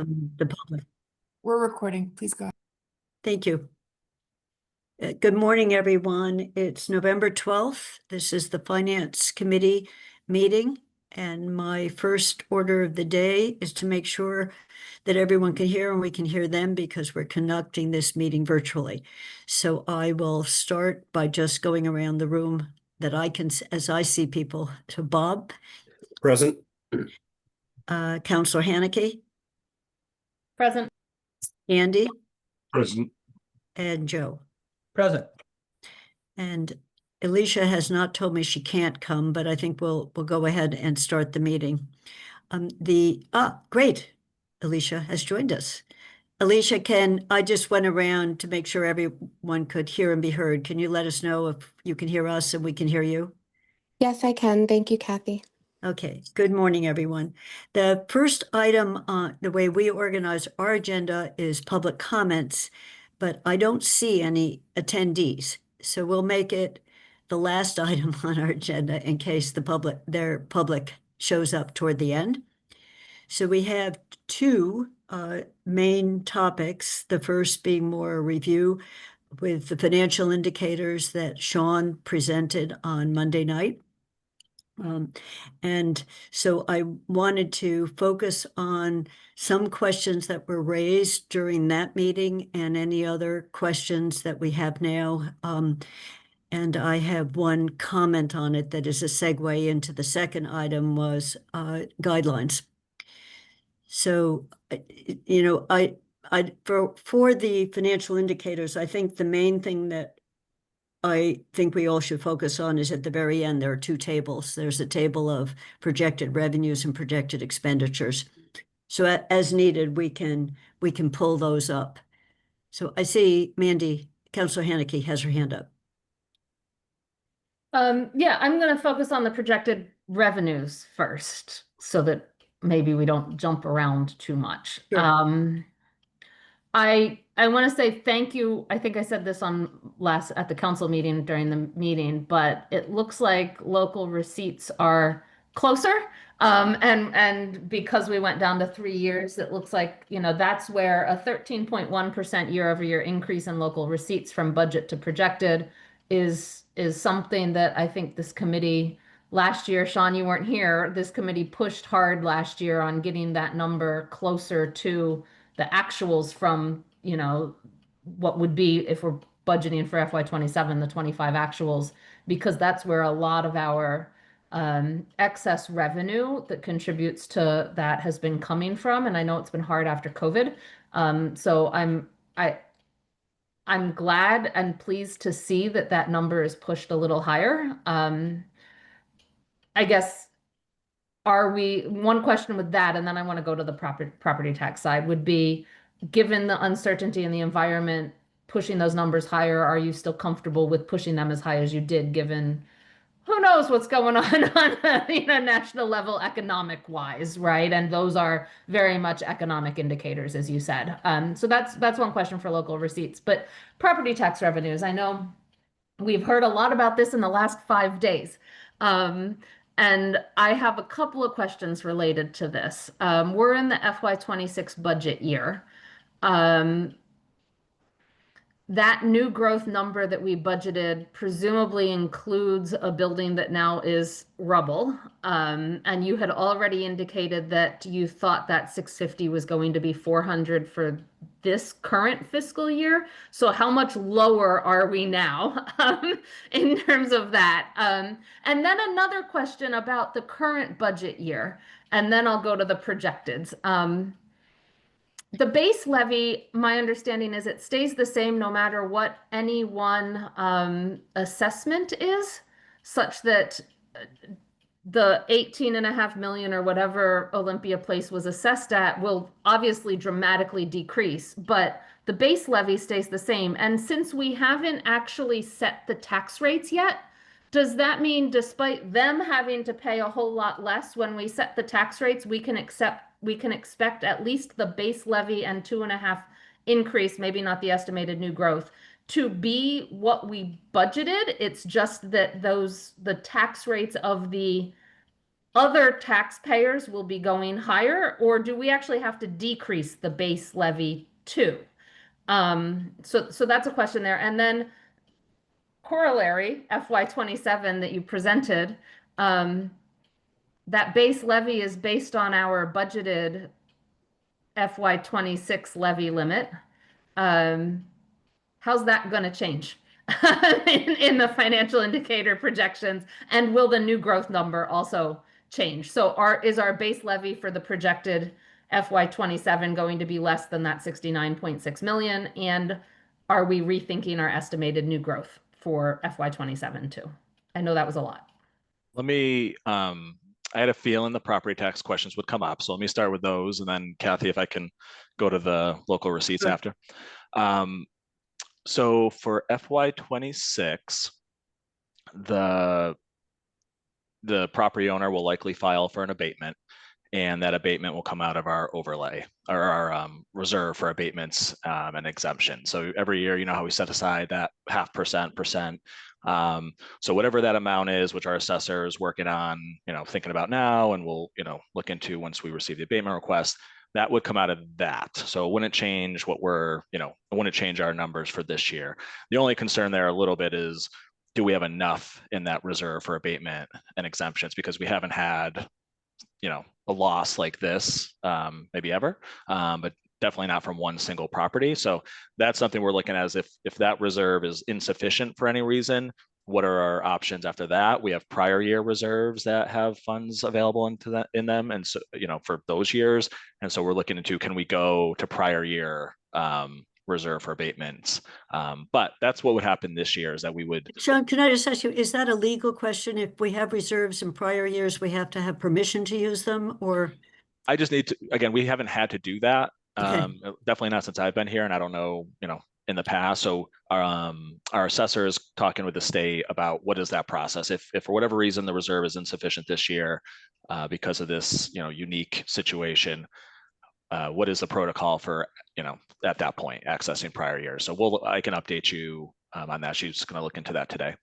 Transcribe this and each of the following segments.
the public. We're recording. Please go ahead. Thank you. Good morning, everyone. It's November 12th. This is the Finance Committee meeting, and my first order of the day is to make sure that everyone can hear and we can hear them because we're conducting this meeting virtually. So I will start by just going around the room that I can, as I see people. So Bob. Present. Councilor Haneke. Present. Andy. Present. And Joe. Present. And Alicia has not told me she can't come, but I think we'll go ahead and start the meeting. Great. Alicia has joined us. Alicia, I just went around to make sure everyone could hear and be heard. Can you let us know if you can hear us and we can hear you? Yes, I can. Thank you, Kathy. Okay, good morning, everyone. The first item, the way we organize our agenda is public comments, but I don't see any attendees. So we'll make it the last item on our agenda in case their public shows up toward the end. So we have two main topics, the first being more a review with the financial indicators that Sean presented on Monday night. And so I wanted to focus on some questions that were raised during that meeting and any other questions that we have now. And I have one comment on it that is a segue into the second item was guidelines. So, for the financial indicators, I think the main thing that I think we all should focus on is at the very end, there are two tables. There's a table of projected revenues and projected expenditures. So as needed, we can pull those up. So I see Mandy, Councilor Haneke has her hand up. Yeah, I'm going to focus on the projected revenues first so that maybe we don't jump around too much. Sure. I want to say thank you. I think I said this at the council meeting during the meeting, but it looks like local receipts are closer. And because we went down to 3 years, it looks like, that's where a 13.1% year-over-year increase in local receipts from budget to projected is something that I think this committee last year, Sean, you weren't here, this committee pushed hard last year on getting that number closer to the actuals from, what would be if we're budgeting for FY27, the 25 actuals, because that's where a lot of our excess revenue that contributes to that has been coming from. And I know it's been hard after COVID. So I'm glad and pleased to see that number is pushed a little higher. I guess, one question with that, and then I want to go to the property tax side, would be, given the uncertainty in the environment, pushing those numbers higher, are you still comfortable with pushing them as high as you did, given who knows what's going on a national level economic wise, right? And those are very much economic indicators, as you said. So that's one question for local receipts. But property tax revenues, I know we've heard a lot about this in the last 5 days. And I have a couple of questions related to this. We're in the FY26 budget year. That new growth number that we budgeted presumably includes a building that now is rubble. And you had already indicated that you thought that 650 was going to be 400 for this current fiscal year. So how much lower are we now in terms of that? And then another question about the current budget year, and then I'll go to the projecteds. The base levy, my understanding is it stays the same no matter what any one assessment is, such that the 18.5 million or whatever Olympia Place was assessed at will obviously dramatically decrease, but the base levy stays the same. And since we haven't actually set the tax rates yet, does that mean despite them having to pay a whole lot less when we set the tax rates, we can expect at least the base levy and 2.5 increase, maybe not the estimated new growth, to be what we budgeted? It's just that the tax rates of the other taxpayers will be going higher, or do we actually have to decrease the base levy too? So that's a question there. And then corollary, FY27 that you presented, that base levy is based on our budgeted FY26 levy limit. How's that going to change in the financial indicator projections? And will the new growth number also change? So is our base levy for the projected FY27 going to be less than that 69.6 million? And are we rethinking our estimated new growth for FY27 too? I know that was a lot. Let me, I had a feeling the property tax questions would come up. So let me start with those. And then Kathy, if I can go to the local receipts Sure. after. So for FY26, the property owner will likely file for an abatement, and that abatement will come out of our overlay or our reserve for abatements and exemption. So every year, you know how we set aside that 0.5%. So whatever that amount is, which our assessor is working on, thinking about now, and we'll, look into once we receive the abatement request, that would come out of that. So it wouldn't change what it wouldn't change our numbers for this year. The only concern there a little bit is, do we have enough in that reserve for abatement and exemptions? Because we haven't had, a loss like this, maybe ever, but definitely not from one single property. So that's something we're looking at, is if that reserve is insufficient for any reason, what are our options after that? We have prior year reserves that have funds available in them. And so, for those years. And so we're looking into, can we go to prior year reserve for abatements? But that's what would happen this year, is that we would. Sean, can I just ask you, is that a legal question? If we have reserves in prior years, we have to have permission to use them, or? I just need to, again, we haven't had to do that. Okay. Definitely not since I've been here, and I don't know, in the past. So our assessor is talking with the state about what is that process. If for whatever reason the reserve is insufficient this year because of this, unique situation, what is the protocol for, at that point, accessing prior years? So I can update you on that. She's going to look into that today.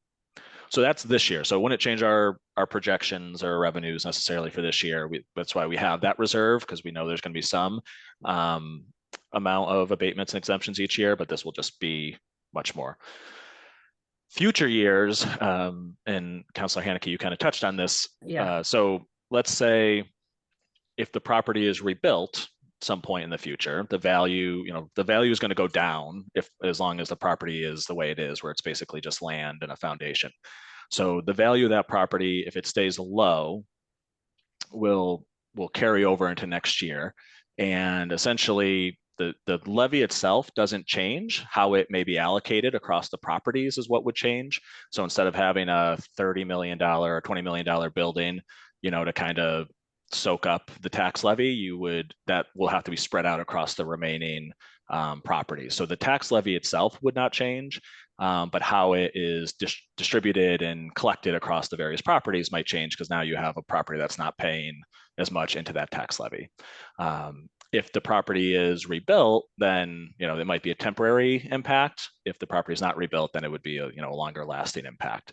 So that's this year. So it wouldn't change our projections or revenues necessarily for this year. That's why we have that reserve, because we know there's going to be some amount of abatements and exemptions each year, but this will just be much more. Future years, and Councilor Haneke, you kind of touched on this. Yeah. So let's say if the property is rebuilt some point in the future, the value is going to go down as long as the property is the way it is, where it's basically just land and a foundation. So the value of that property, if it stays low, will carry over into next year. And essentially the levy itself doesn't change. How it may be allocated across the properties is what would change. So instead of having a $30 million or $20 million building, to kind of soak up the tax levy, that will have to be spread out across the remaining properties. So the tax levy itself would not change, but how it is distributed and collected across the various properties might change, because now you have a property that's not paying as much into that tax levy. If the property is rebuilt, then it might be a temporary impact. If the property is not rebuilt, then it would be a longer lasting impact.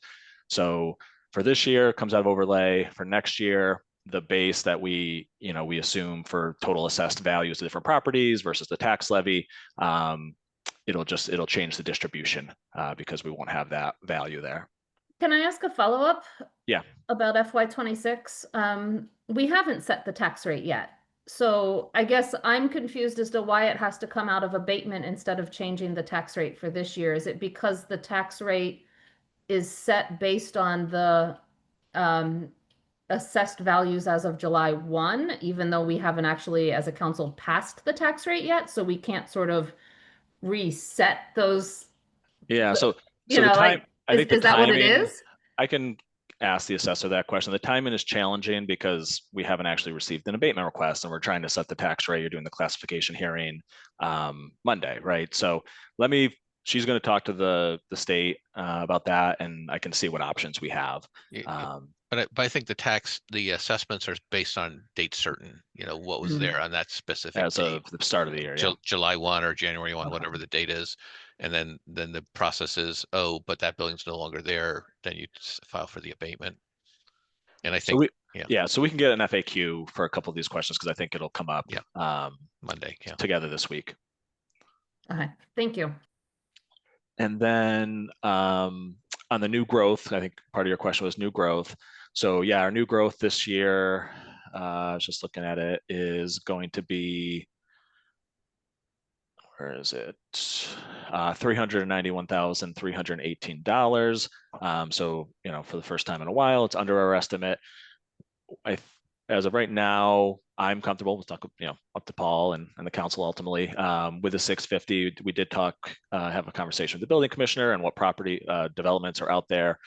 So for this year, it comes out of overlay. For next year, the base that we assume for total assessed values of different properties versus the tax levy, it'll change the distribution because we won't have that value there. Can I ask a follow-up? Yeah. About FY26? We haven't set the tax rate yet. So I guess I'm confused as to why it has to come out of abatement instead of changing the tax rate for this year. Is it because the tax rate is set based on the assessed values as of July 1, even though we haven't actually, as a council, passed the tax rate yet? So we can't sort of reset those. Yeah. So You know, like, I think the is that what it timing, is? I can ask the assessor that question. The timing is challenging because we haven't actually received an abatement request, and we're trying to set the tax rate. You're doing the classification hearing Monday, right? So she's going to talk to the state about that, and I can see what options we have. But I think the assessments are based on date certain, what was there on that specific as date. of the start of the year. Yeah. July 1 or January 1, whatever the date is. And then the process is, but that building's no longer there. Then you file for the abatement. And I think Yeah, so we can get an FAQ for a couple of these questions because I think it'll come up Yeah. Monday, yeah. together this week. Okay, thank you. And then on the new growth, I think part of your question was new growth. So yeah, our new growth this year, I was just looking at it, is going to be, where is it? $391,318. So, you know, for the first time in a while, it's under our estimate. As of right now, I'm comfortable with talk, you know, up to Paul and the council ultimately with the 650. We did talk, have a conversation with the building commissioner and what property developments are out there.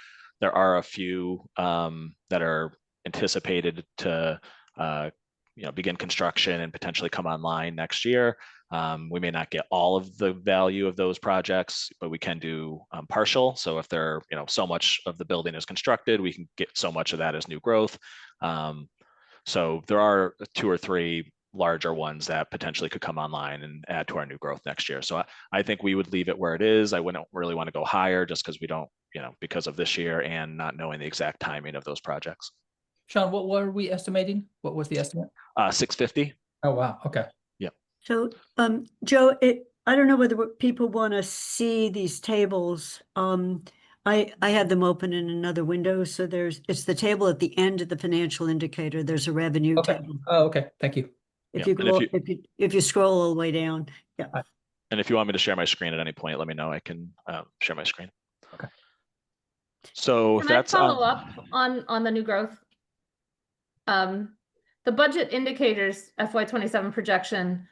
There are a few that are anticipated to, you know, begin construction and potentially come online next year. We may not get all of the value of those projects, but we can do partial. So if there, you know, so much of the building is constructed, we can get so much of that as new growth. So there are 2 or 3 larger ones that potentially could come online and add to our new growth next year. So I think we would leave it where it is. I wouldn't really want to go higher just because we don't, you know, because of this year and not knowing the exact timing of those projects. Sean, what were we estimating? What was the estimate? 650. Oh, wow. Okay. So, Joe, I don't know whether people want to see these tables. I had them open in another window, so it's the table at the end of the financial indicator. There's a revenue Okay. table. Oh, okay. Thank you. If Yeah, you and go, if you scroll all the way down, yeah. And if you want me to share my screen at any point, let me know. I can share my screen. Okay. So if Can I that's follow up on the new growth? The budget indicators FY27 projection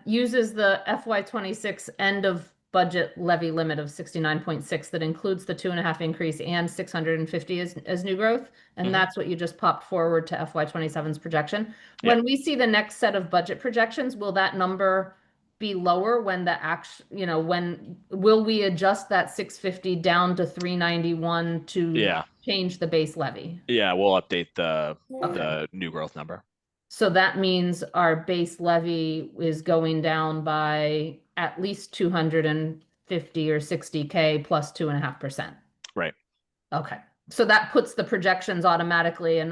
uses the FY26 end of budget levy limit of 69.6 that includes the 2.5 increase and 650 as new growth. And that's what you just popped forward to FY27's projection. When we see the next set of budget projections, will that number be lower when when will we adjust that 650 down to 391 to change the base levy? Yeah, we'll update the new growth number. So that means our base levy is going down by at least 250 or 60K plus 2.5%. Right. Okay. So that puts the projections automatically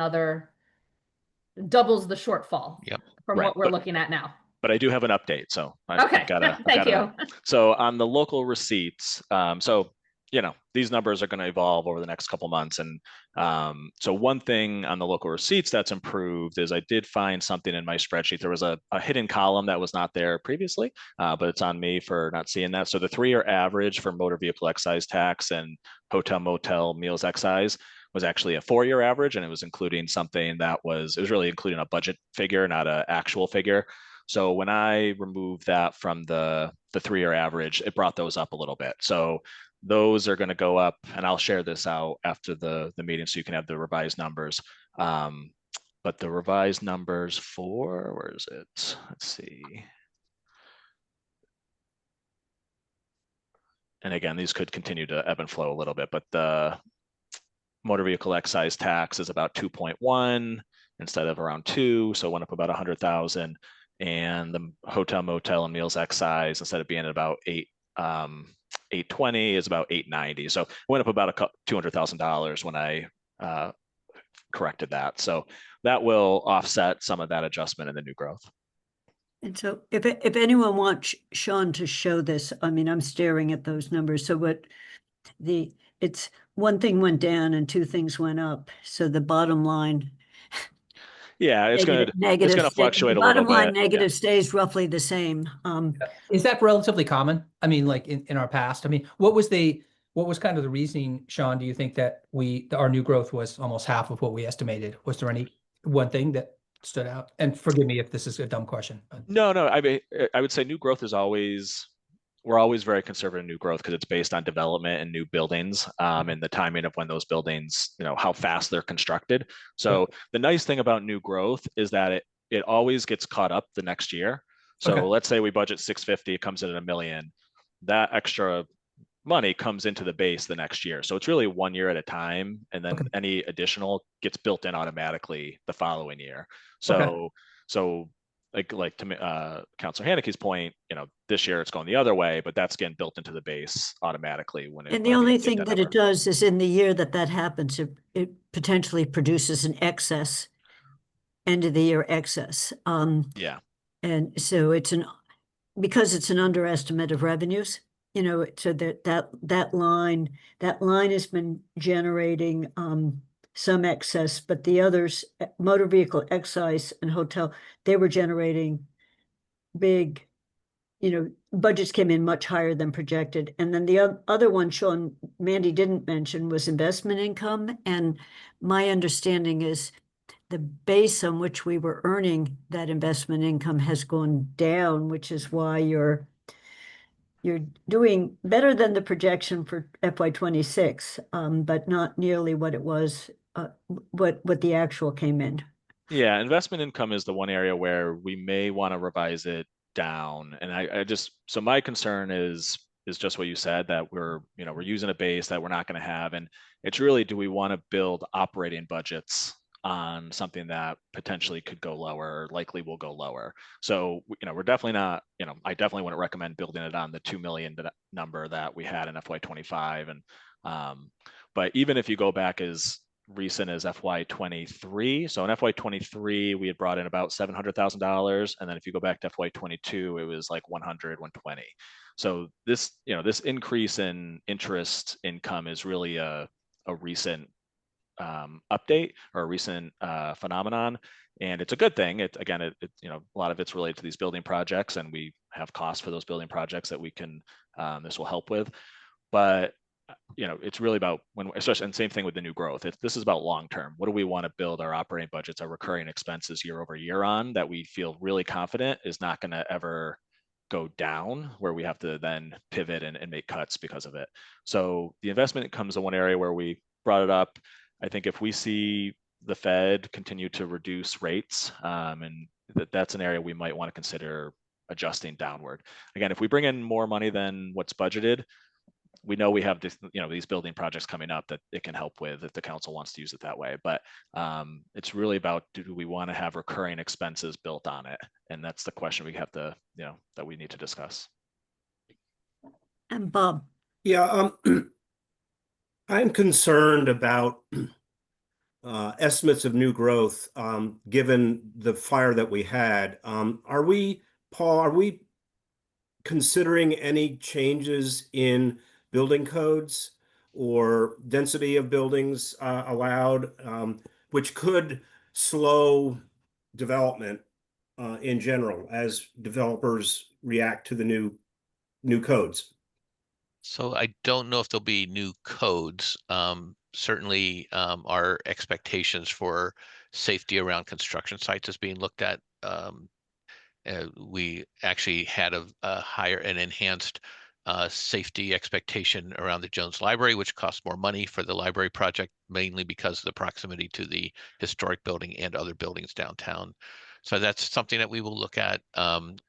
doubles the shortfall from what we're looking at now. But I do have an update. So Thank you. So on the local receipts, so you know, these numbers are going to evolve over the next couple months. And so one thing on the local receipts that's improved is I did find something in my spreadsheet. There was a hidden column that was not there previously, but it's on me for not seeing that. So the 3-year average for motor vehicle excise tax and hotel motel meals excise was actually a 4-year average. And it was including something it was really including a budget figure, not an actual figure. So when I removed that from the 3-year average, it brought those up a little bit. So those are going to go up, and I'll share this out after the meeting so you can have the revised numbers. But the revised numbers where is it? Let's see. And again, these could continue to ebb and flow a little bit, but the motor vehicle excise tax is about 2.1 instead of around 2. So it went up about 100,000. And the hotel, motel, and meals excise, instead of being at about 820 is about 890. So it went up about $200,000 when I corrected that. So that will offset some of that adjustment in the new growth. And so if anyone wants Sean to show this, I mean, I'm staring at those numbers. So it's one thing went down and 2 things went up. So the bottom line. Yeah, it's going to fluctuate a little bit. Bottom line negative stays roughly the same. Is that relatively common? I mean, like in our past, I mean, what was kind of the reasoning, Sean, do you think that our new growth was almost half of what we estimated? Was there any one thing that stood out? And forgive me if this is a dumb question. But. No, I mean, I would say new growth we're always very conservative in new growth because it's based on development and new buildings and the timing of when those buildings, you know, how fast they're constructed. So the nice thing about new growth is that it always gets caught up the next year. So let's say we budget 650, it comes in at $1 million. That extra money comes into the base the next year. So it's really 1 year at a time. And then any additional gets built in automatically the following year. So to Councilor Haneke's point, this year it's going the other way, but that's getting built into the base automatically when And the when we only update thing that it number. does is in the year that happens, it potentially produces an excess, end of the year excess. Yeah. And so because it's an underestimate of revenues, so that line has been generating some excess, but the others, motor vehicle excise and hotel, they were generating big, budgets came in much higher than projected. And then the other one Mandy didn't mention was investment income. And my understanding is the base on which we were earning that investment income has gone down, which is why you're doing better than the projection for FY26, but not nearly what it was, what the actual came in. Yeah, investment income is the one area where we may want to revise it down. And so my concern is just what you said, that we're using a base that we're not going to have. And it's really, do we want to build operating budgets on something that potentially could go lower, or likely will go lower? So, we're definitely not, I definitely wouldn't recommend building it on the 2 million number that we had in FY25. But even if you go back as recent as FY23. So in FY23, we had brought in about $700,000. And then if you go back to FY22, it was like 100, 120. So this increase in interest income is really a recent update, or a recent phenomenon. And it's a good thing. A lot of it's related to these building projects, and we have costs for those building projects that this will help with. But it's really about especially, and same thing with the new growth. This is about long-term. What do we want to build our operating budgets, our recurring expenses year over year on, that we feel really confident is not going to ever go down, where we have to then pivot and make cuts because of it. So the investment comes in one area where we brought it up. I think if we see the Fed continue to reduce rates, and that's an area we might want to consider adjusting downward. Again, if we bring in more money than what's budgeted, we know we have this, these building projects coming up that it can help with if the council wants to use it that way. But it's really about, do we want to have recurring expenses built on it? And that's the question we have to, that we need to discuss. And Bob. Yeah, I'm concerned about estimates of new growth, given the fire that we had. Paul, are we considering any changes in building codes or density of buildings allowed, which could slow development in general as developers react to the new codes? So I don't know if there'll be new codes. Certainly, our expectations for safety around construction sites is being looked at. We actually had an enhanced safety expectation around the Jones Library, which costs more money for the library project, mainly because of the proximity to the historic building and other buildings downtown. So that's something that we will look at.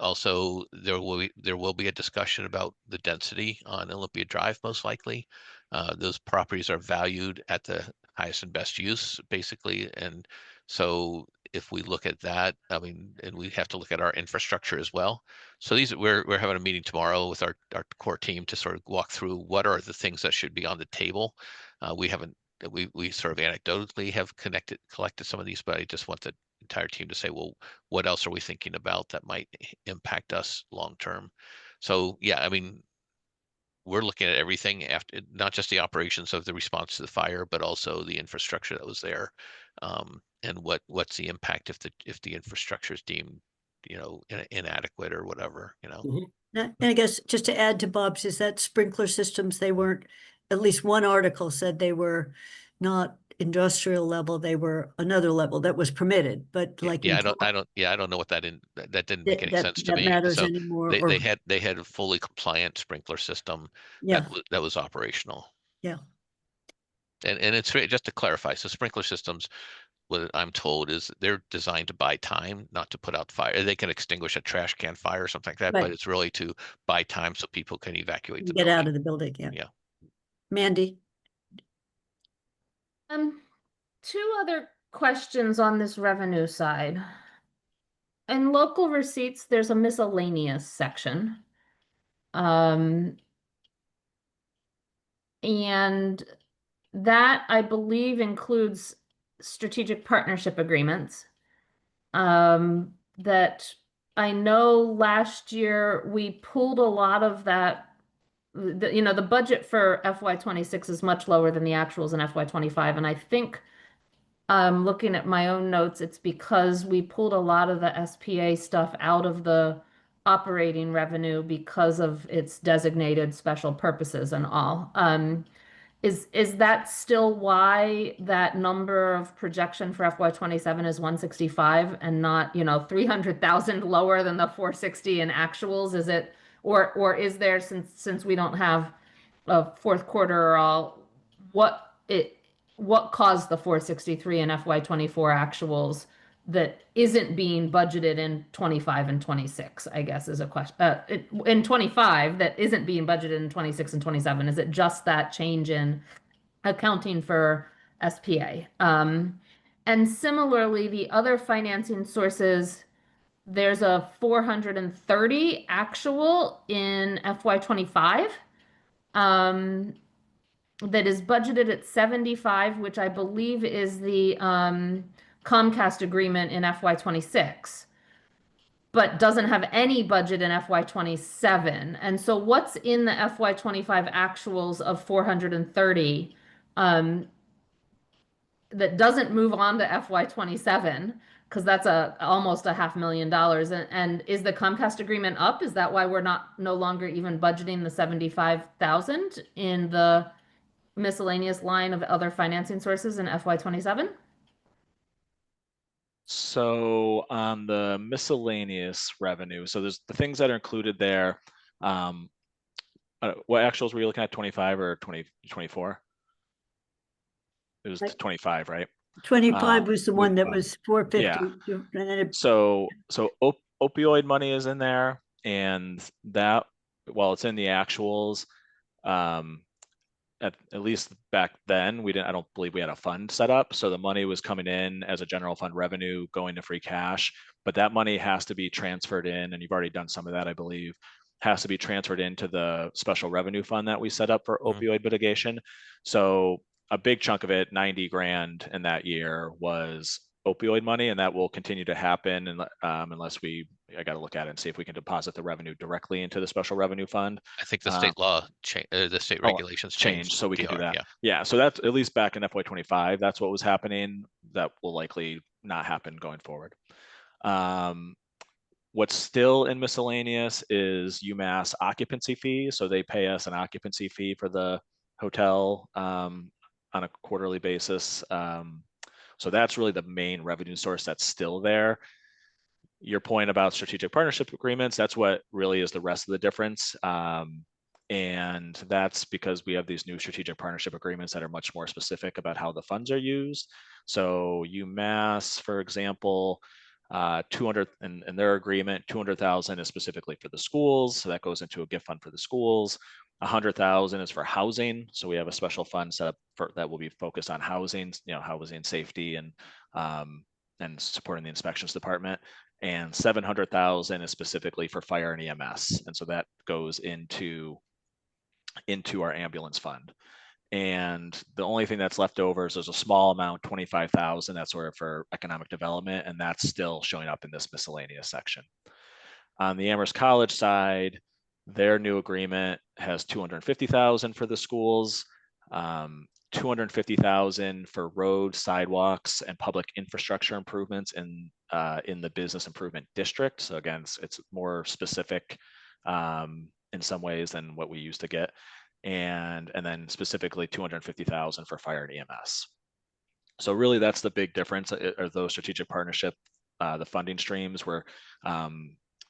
Also, there will be a discussion about the density on Olympia Drive, most likely. Those properties are valued at the highest and best use, basically. And so if we look at that, and we have to look at our infrastructure as well. So we're having a meeting tomorrow with our core team to sort of walk through what are the things that should be on the table. We sort of anecdotally have collected some of these, but I just want the entire team to say, well, what else are we thinking about that might impact us long term? So yeah, we're looking at everything, after not just the operations of the response to the fire, but also the infrastructure that was there, and what's the impact if the infrastructure is deemed, inadequate or whatever, And I guess just to add to Bob's, is that sprinkler systems, they weren't, at least one article said they were not industrial level, they were another level that was permitted, but like. I don't know what that didn't make any sense to that me. matters So anymore. they had a fully compliant sprinkler system Yeah, that was operational. yeah. And it's just to clarify, so sprinkler systems, what I'm told is they're designed to buy time, not to put out fire. They can extinguish a trash can fire or something like that, Right. but it's really to buy time so people can evacuate the Get building. out of the building, yeah. Yeah. Mandy? Two other questions on this revenue side. in local receipts, there's a miscellaneous section. And that I believe includes strategic partnership agreements. That I know last year we pulled a lot of that. The budget for FY26 is much lower than the actuals in FY25, and I think looking at my own notes, it's because we pulled a lot of the SPA stuff out of the operating revenue because of its designated special purposes and all. Is that still why that number of projection for FY27 is 165 and not, 300,000 lower than the 460 in actuals? Is it, or is there, since we don't have a fourth quarter or all, what caused the 463 in FY24 actuals that isn't being budgeted in 25 and 26, I guess is a question. In 25 that isn't being budgeted in 26 and 27, is it just that change in accounting for SPA? And similarly, the other financing sources, there's a 430 actual in FY25. That is budgeted at 75, which I believe is the Comcast agreement in FY26, but doesn't have any budget in FY27. And so what's in the FY25 actuals of 430 that doesn't move on to FY27? Because that's almost $500,000. And is the Comcast agreement up? Is that why we're no longer even budgeting the 75,000 in the miscellaneous line of other financing sources in FY27? So on the miscellaneous revenue, so there's the things that are included there. What actuals were you looking at, 25 or 2024? It was 25, right? 25 was the one that 25. was 450. Yeah. And then So opioid money is in there, and that, while it's in the actuals, at least back then, I don't believe we had a fund set up. So the money was coming in as a general fund revenue going to free cash, but that money has to be transferred in, and you've already done some of that, I believe, has to be transferred into the special revenue fund that we set up for opioid mitigation. So a big chunk of it, 90 grand in that year, was opioid money, and that will continue to happen unless I got to look at it and see if we can deposit the revenue directly into the special revenue fund. I think the state law the state regulations changed, so we can do DR, that. Yeah, so that's at least back in FY25. That's what was happening. That will likely not happen going forward. What's still in miscellaneous is UMass occupancy fee. So they pay us an occupancy fee for the hotel on a quarterly basis. So that's really the main revenue source that's still there. Your point about strategic partnership agreements, that's what really is the rest of the difference. And that's because we have these new strategic partnership agreements that are much more specific about how the funds are used. So UMass, for example, 200 in their agreement, 200,000 is specifically for the schools. So that goes into a gift fund for the schools. 100,000 is for housing. So we have a special fund set up that will be focused on housing, housing safety and supporting the inspections department. And 700,000 is specifically for fire and EMS. And so that goes into our ambulance fund. And the only thing that's left over is there's a small amount, 25,000, that's sort of for economic development, and that's still showing up in this miscellaneous section. On the Amherst College side, their new agreement has 250,000 for the schools, 250,000 for roads, sidewalks, and public infrastructure improvements in the business improvement district. So again, it's more specific in some ways than what we used to get. And then specifically 250,000 for fire and EMS. So really that's the big difference, are those strategic partnership, the funding streams where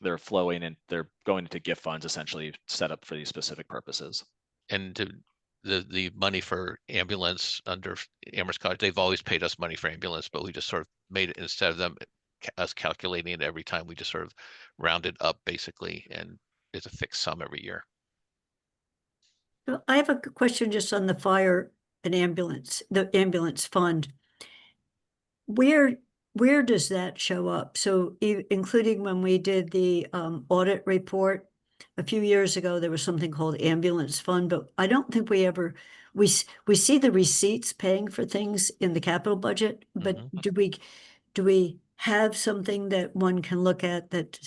they're flowing and they're going into gift funds essentially set up for these specific purposes. And the money for ambulance under Amherst College, they've always paid us money for ambulance, but we just sort of made it, instead of us calculating it every time, we just sort of rounded up basically, and it's a fixed sum every year. I have a question just on the fire and ambulance, the ambulance fund. Where where does that show up? So including when we did the audit report a few years ago, there was something called ambulance fund, but I don't think we ever, we see the receipts paying for things in the capital budget, but do we have something that one can look at that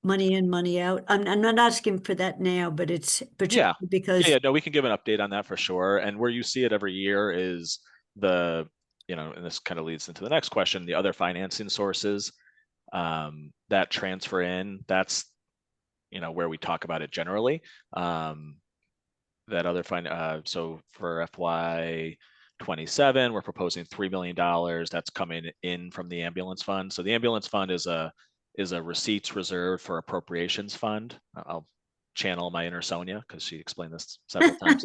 money in, money out? I'm not asking for that now, but it's particularly because Yeah, no, we can give an update on that for sure. And where you see it every year is the, and this kind of leads into the next question, the other financing sources that transfer in, that's, where we talk about it generally. That other so for FY 27, we're proposing $3 million. That's coming in from the ambulance fund. So the ambulance fund is a receipts reserved for appropriations fund. I'll channel my inner Sonia because she explained this several times.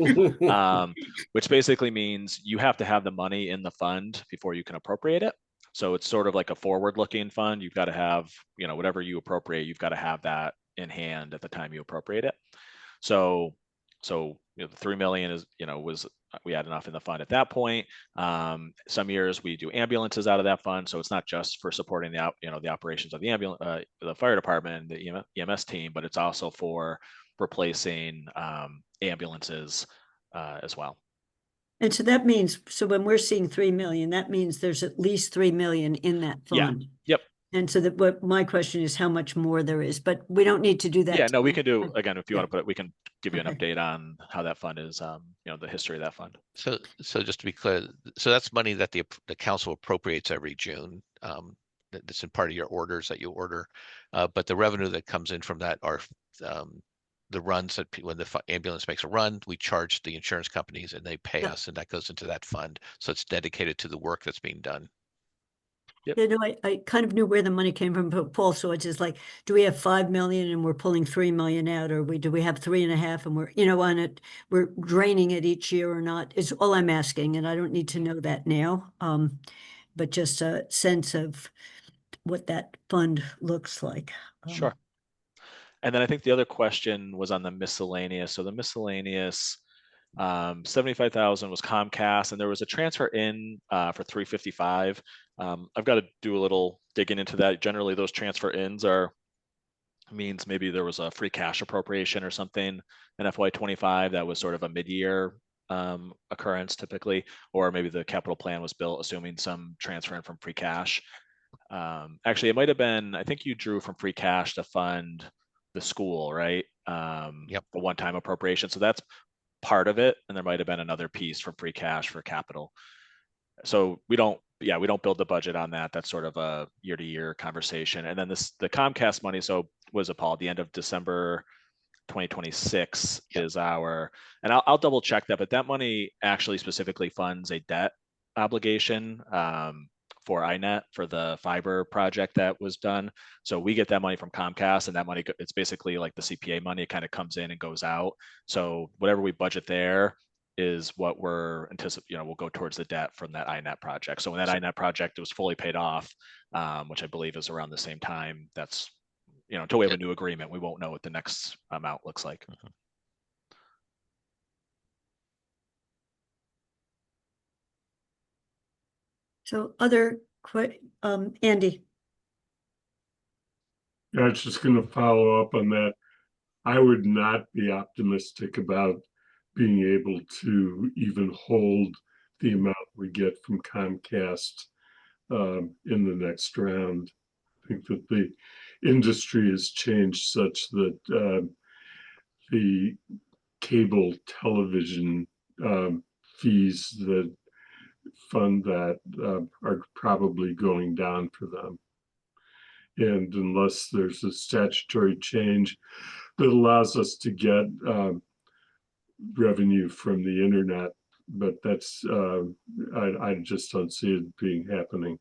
Which basically means you have to have the money in the fund before you can appropriate it. So it's sort of like a forward-looking fund. You've got to have, whatever you appropriate, you've got to have that in hand at the time you appropriate it. So the 3 million is, we had enough in the fund at that point. Some years we do ambulances out of that fund, so it's not just for supporting the operations of the the fire department, the EMS team, but it's also for replacing ambulances as well. And so that means, so when we're seeing 3 million, that means there's at least 3 million in that fund. Yep. And so that what my question is how much more there is, but we don't need to do that. Yeah, no, we can do, again, if you want to put it, we can give you an Okay. update on how that fund is, the history of that fund. So just to be clear, so that's money that the council appropriates every June. That's in part of your orders that you order, but the revenue that comes in from that are the runs that when the ambulance makes a run, we charge the insurance companies and they pay us, and that goes into that fund. So it's dedicated to the work that's being done. Yep. You know, I kind of knew where the money came from, but Paul, so it's just like, do we have 5 million and we're pulling 3 million out, or do we have 3.5 and we're, on it, we're draining it each year or not, is all I'm asking, and I don't need to know that now. But just a sense of what that fund looks like. Sure. And then I think the other question was on the miscellaneous. So the miscellaneous, 75,000 was Comcast, and there was a transfer in for 355. I've got to do a little digging into that. Generally, those transfer ins means maybe there was a free cash appropriation or something in FY25 that was sort of a mid-year occurrence typically, or maybe the capital plan was built assuming some transfer in from free cash. Actually, it might have been, I think you drew from free cash to fund the school, right? Yep. The one-time appropriation. So that's part of it, and there might have been another piece from free cash for capital. So we don't build the budget on that. That's sort of a year-to-year conversation. And then the Comcast money, so was it, Paul, the end of December 2026 is our, and I'll double check that, but that money actually specifically funds a debt obligation for iNet for the fiber project that was done. So we get that money from Comcast, and that money, it's basically like the CPA money. It kind of comes in and goes out. So whatever we budget there is what we're anticipating, we'll go towards the debt from that iNet project. So when that iNet project was fully paid off, which I believe is around the same time, that's, until we have a new agreement, we won't know what the next amount looks like. Mm-hmm. So other, Andy. I was just going to follow up on that. I would not be optimistic about being able to even hold the amount we get from Comcast in the next round. I think that the industry has changed such that the cable television fees that fund that are probably going down for them. And unless there's a statutory change that allows us to get revenue from the internet, but that's I just don't see it being happening.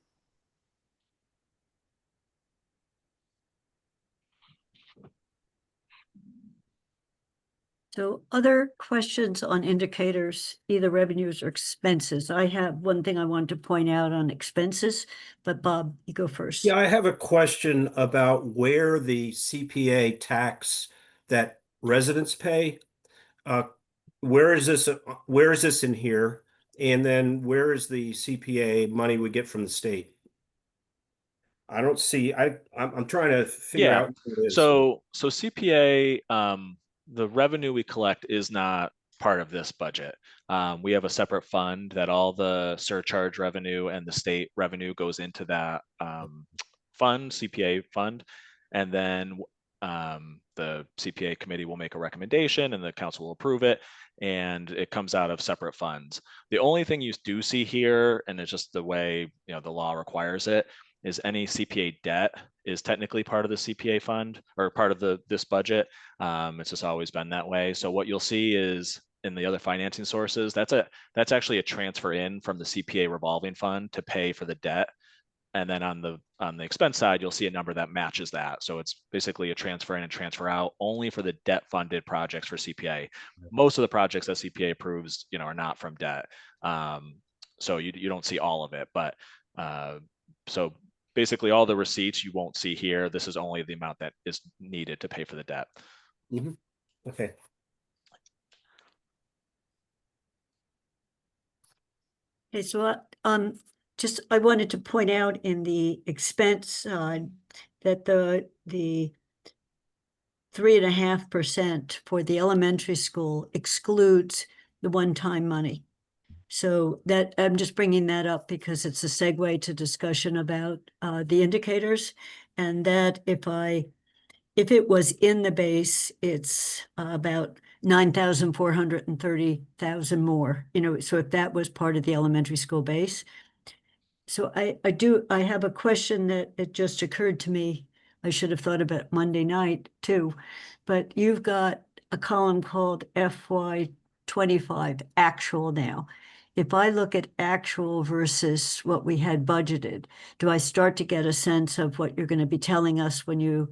So other questions on indicators, either revenues or expenses? I have one thing I wanted to point out on expenses, but Bob, you go first. Yeah, I have a question about where the CPA tax that residents pay. Where is this in here? And then where is the CPA money we get from the state? I don't see, I'm trying to figure Yeah. out what it is. So CPA, the revenue we collect is not part of this budget. We have a separate fund that all the surcharge revenue and the state revenue goes into that fund, CPA fund, and then the CPA committee will make a recommendation and the council will approve it, and it comes out of separate funds. The only thing you do see here, and it's just the way the law requires it, is any CPA debt is technically part of the CPA fund or part of this budget. It's just always been that way. So what you'll see is in the other financing sources, that's actually a transfer in from the CPA revolving fund to pay for the debt. And then on the expense side, you'll see a number that matches that. So it's basically a transfer in and transfer out only for the debt funded projects for CPA. Most of the projects that CPA approves, are not from debt. So you don't see all of it, but so basically all the receipts you won't see here. This is only the amount that is needed to pay for the debt. Okay. Okay, so I wanted to point out in the expense side that the 3.5% for the elementary school excludes the one-time money. So that I'm just bringing that up because it's a segue to discussion about the indicators, and that if it was in the base, it's about 9,430,000 more. So if that was part of the elementary school base. So I have a question that it just occurred to me. I should have thought about Monday night too, but you've got a column called FY25 actual now. If I look at actual versus what we had budgeted, do I start to get a sense of what you're going to be telling us when you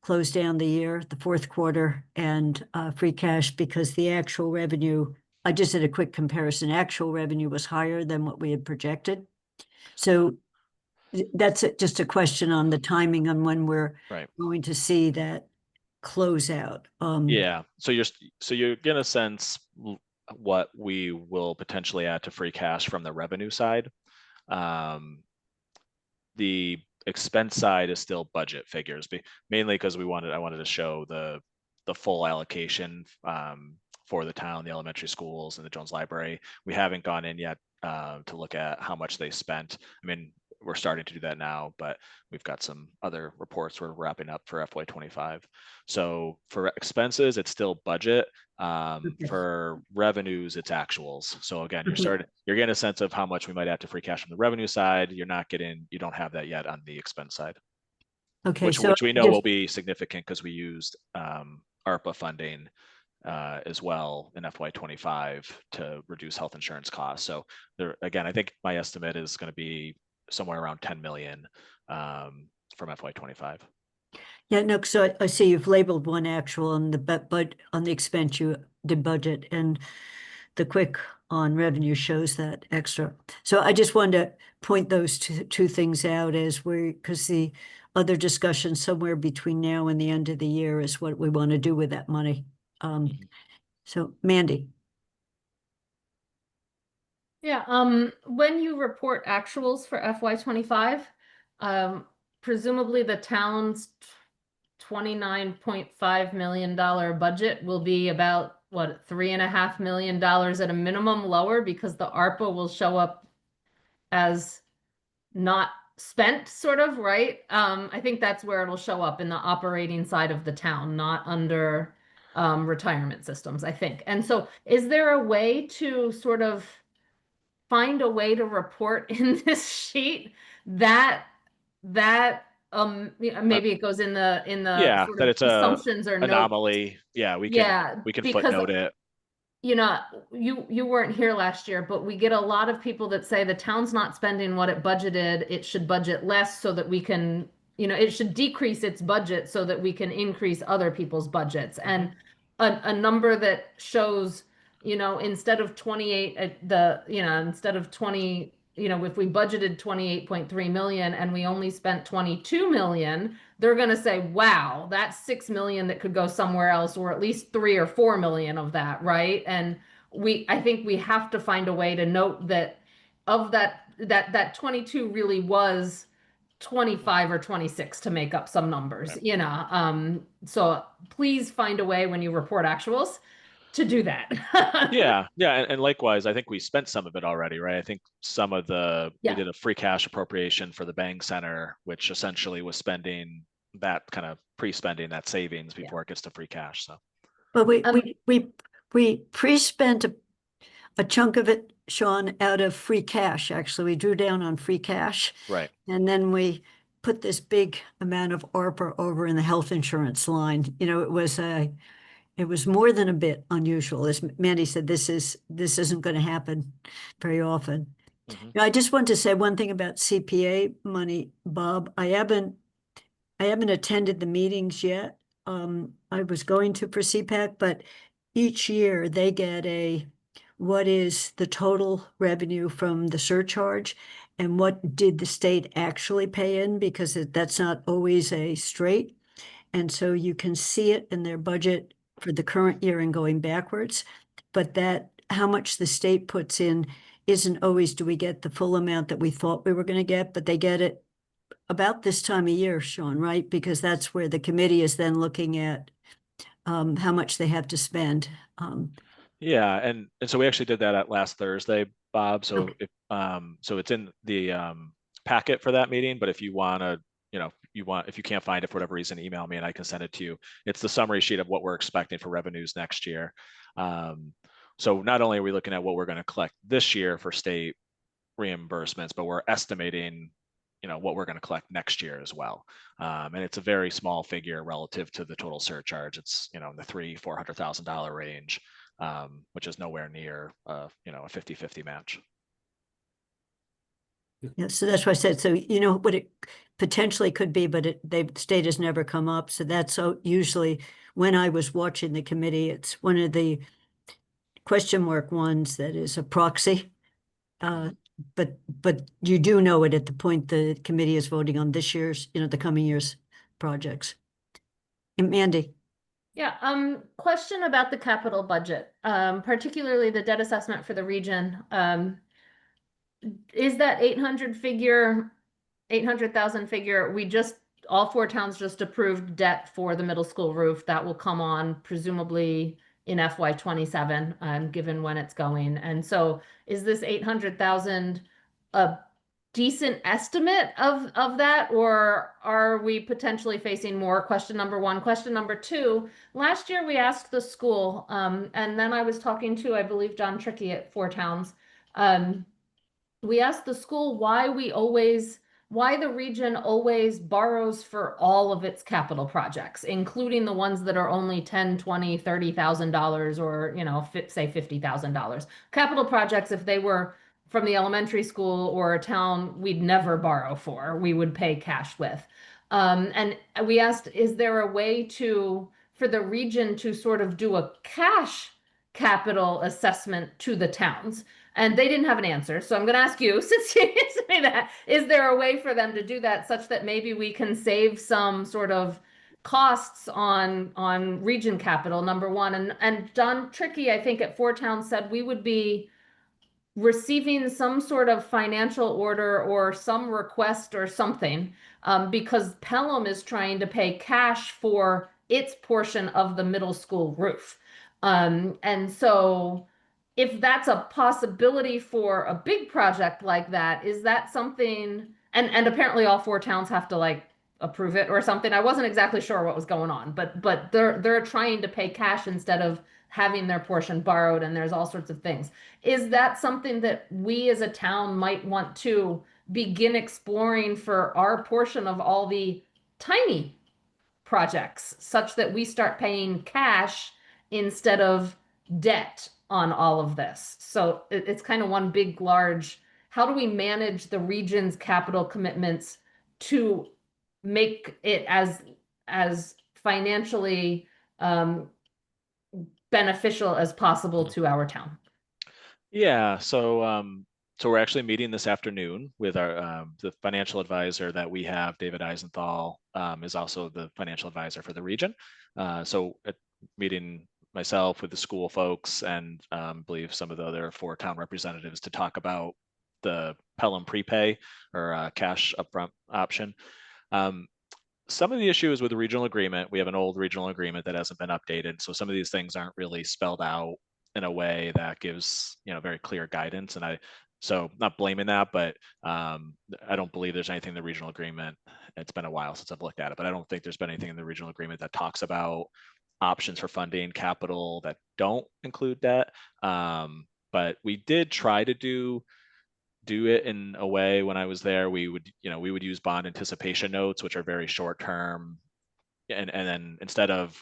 close down the year, the fourth quarter, and free cash? Because the actual revenue, I just did a quick comparison, actual revenue was higher than what we had projected. So that's just a question on the timing on when we're going to see that close out. Yeah. So you're getting a sense what we will potentially add to free cash from the revenue side. The expense side is still budget figures, mainly because I wanted to show the full allocation for the town, the elementary schools, and the Jones Library. We haven't gone in yet to look at how much they spent. I mean, we're starting to do that now, but we've got some other reports we're wrapping up for FY25. So for expenses, it's still budget. For revenues, it's actuals. So again, you're getting a sense of how much we might add to free cash from the revenue side. You don't have that yet on the expense side. Okay, which we know will be significant because we used ARPA funding as well in FY25 to reduce health insurance costs. So again, I think my estimate is going to be somewhere around 10 million from FY25. Yeah, no, so I see you've labeled one actual on the on the expense you did budget, and the quick on revenue shows that extra. So I just wanted to point those two things out because the other discussion somewhere between now and the end of the year is what we want to do with that money. So Mandy. Yeah, when you report actuals for FY25, presumably the town's $29.5 million budget will be about $3.5 million at a minimum lower, because the ARPA will show up as not spent, sort of, right? I think that's where it'll show up, in the operating side of the town, not under retirement systems, I think. And so is there a way to sort of find a way to report in this sheet that maybe it goes in the sort that of it's assumptions or anomaly. notes. Yeah, we can footnote it. You weren't here last year, but we get a lot of people that say the town's not spending what it budgeted. It should budget less so that we can, it should decrease its budget so that we can increase other people's budgets. And a number that shows, instead of 28, instead of 20, if we budgeted 28.3 million and we only spent 22 million, they're going to say, wow, that's 6 million that could go somewhere else, or at least 3 or 4 million of that, right? And I think we have to find a way to note that of that 22 really was 25 or 26 to make up some numbers, you know. So please find a way when you report actuals to do that. Yeah, and likewise, I think we spent some of it already, right? I think some of we Yeah. did a free cash appropriation for the Bang Center, which essentially was spending that kind of pre-spending that savings before it gets to free cash. So, But Um, we pre-spent a chunk of it, Sean, out of free cash. Actually, we drew down on free cash. right. And then we put this big amount of ARPA over in the health insurance line. You know, it was more than a bit unusual. As Mandy said, this isn't going to happen very often. Mhm. I just want to say one thing about CPA money, Bob. I haven't attended the meetings yet. I was going to for CPAC, but each year they get what is the total revenue from the surcharge and what did the state actually pay in, because that's not always a straight. And so you can see it in their budget for the current year and going backwards, but that how much the state puts in isn't always, do we get the full amount that we thought we were going to get, but they get it about this time of year, Sean, right? Because that's where the committee is then looking at how much they have to spend. Yeah, and so we actually did that at last Thursday, Bob. So Okay. so it's in the packet for that meeting. But if you want to, if you can't find it for whatever reason, email me and I can send it to you. It's the summary sheet of what we're expecting for revenues next year. So not only are we looking at what we're going to collect this year for state reimbursements, but we're estimating, what we're going to collect next year as well. And it's a very small figure relative to the total surcharge. It's, in the $300,000-$400,000 range, which is nowhere near, a 50-50 match. Yeah, so that's why I said, so you know what it potentially could be, but the state has never come up. So that's usually when I was watching the committee, it's one of the question mark ones that is a proxy. But you do know it at the point the committee is voting on this year's, the coming year's projects. And Mandy. Yeah, question about the capital budget, particularly the debt assessment for the region. Is that 800,000 figure, all four towns just approved debt for the middle school roof that will come on presumably in FY 27, given when it's going. And so is this 800,000 a decent estimate of that, or are we potentially facing more? Question number one. Question number two, last year we asked the school, and then I was talking to, I believe, John Trickey at Four Towns. We asked the school why the region always borrows for all of its capital projects, including the ones that are only $10, $20, $30,000 or, say $50,000. Capital projects, if they were from the elementary school or a town we'd never borrow for, we would pay cash with. And we asked, is there a way for the region to sort of do a cash capital assessment to the towns? And they didn't have an answer. So I'm going to ask you, since you say that, is there a way for them to do that such that maybe we can save some sort of costs on region capital, number one? And John Trickey, I think at Four Towns, said we would be receiving some sort of financial order or some request or something, because Pelham is trying to pay cash for its portion of the middle school roof. And so if that's a possibility for a big project like that, is that something, and apparently all four towns have to approve it or something. I wasn't exactly sure what was going on, but they're trying to pay cash instead of having their portion borrowed, and there's all sorts of things. Is that something that we as a town might want to begin exploring for our portion of all the tiny projects, such that we start paying cash instead of debt on all of this? So it's kind of one big, large, how do we manage the region's capital commitments to make it as financially beneficial as possible to our town? Yeah, so we're actually meeting this afternoon with our the financial advisor that we have, David Eisenthal, is also the financial advisor for the region. So meeting myself with the school folks and I believe some of the other four town representatives to talk about the Pelham prepay or cash upfront option. Some of the issues with the regional agreement, we have an old regional agreement that hasn't been updated. So some of these things aren't really spelled out in a way that gives, very clear guidance. And so not blaming that, but I don't believe there's anything in the regional agreement. It's been a while since I've looked at it, but I don't think there's been anything in the regional agreement that talks about options for funding capital that don't include debt. But we did try to do it in a way when I was there. We would use bond anticipation notes, which are very short term. And then instead of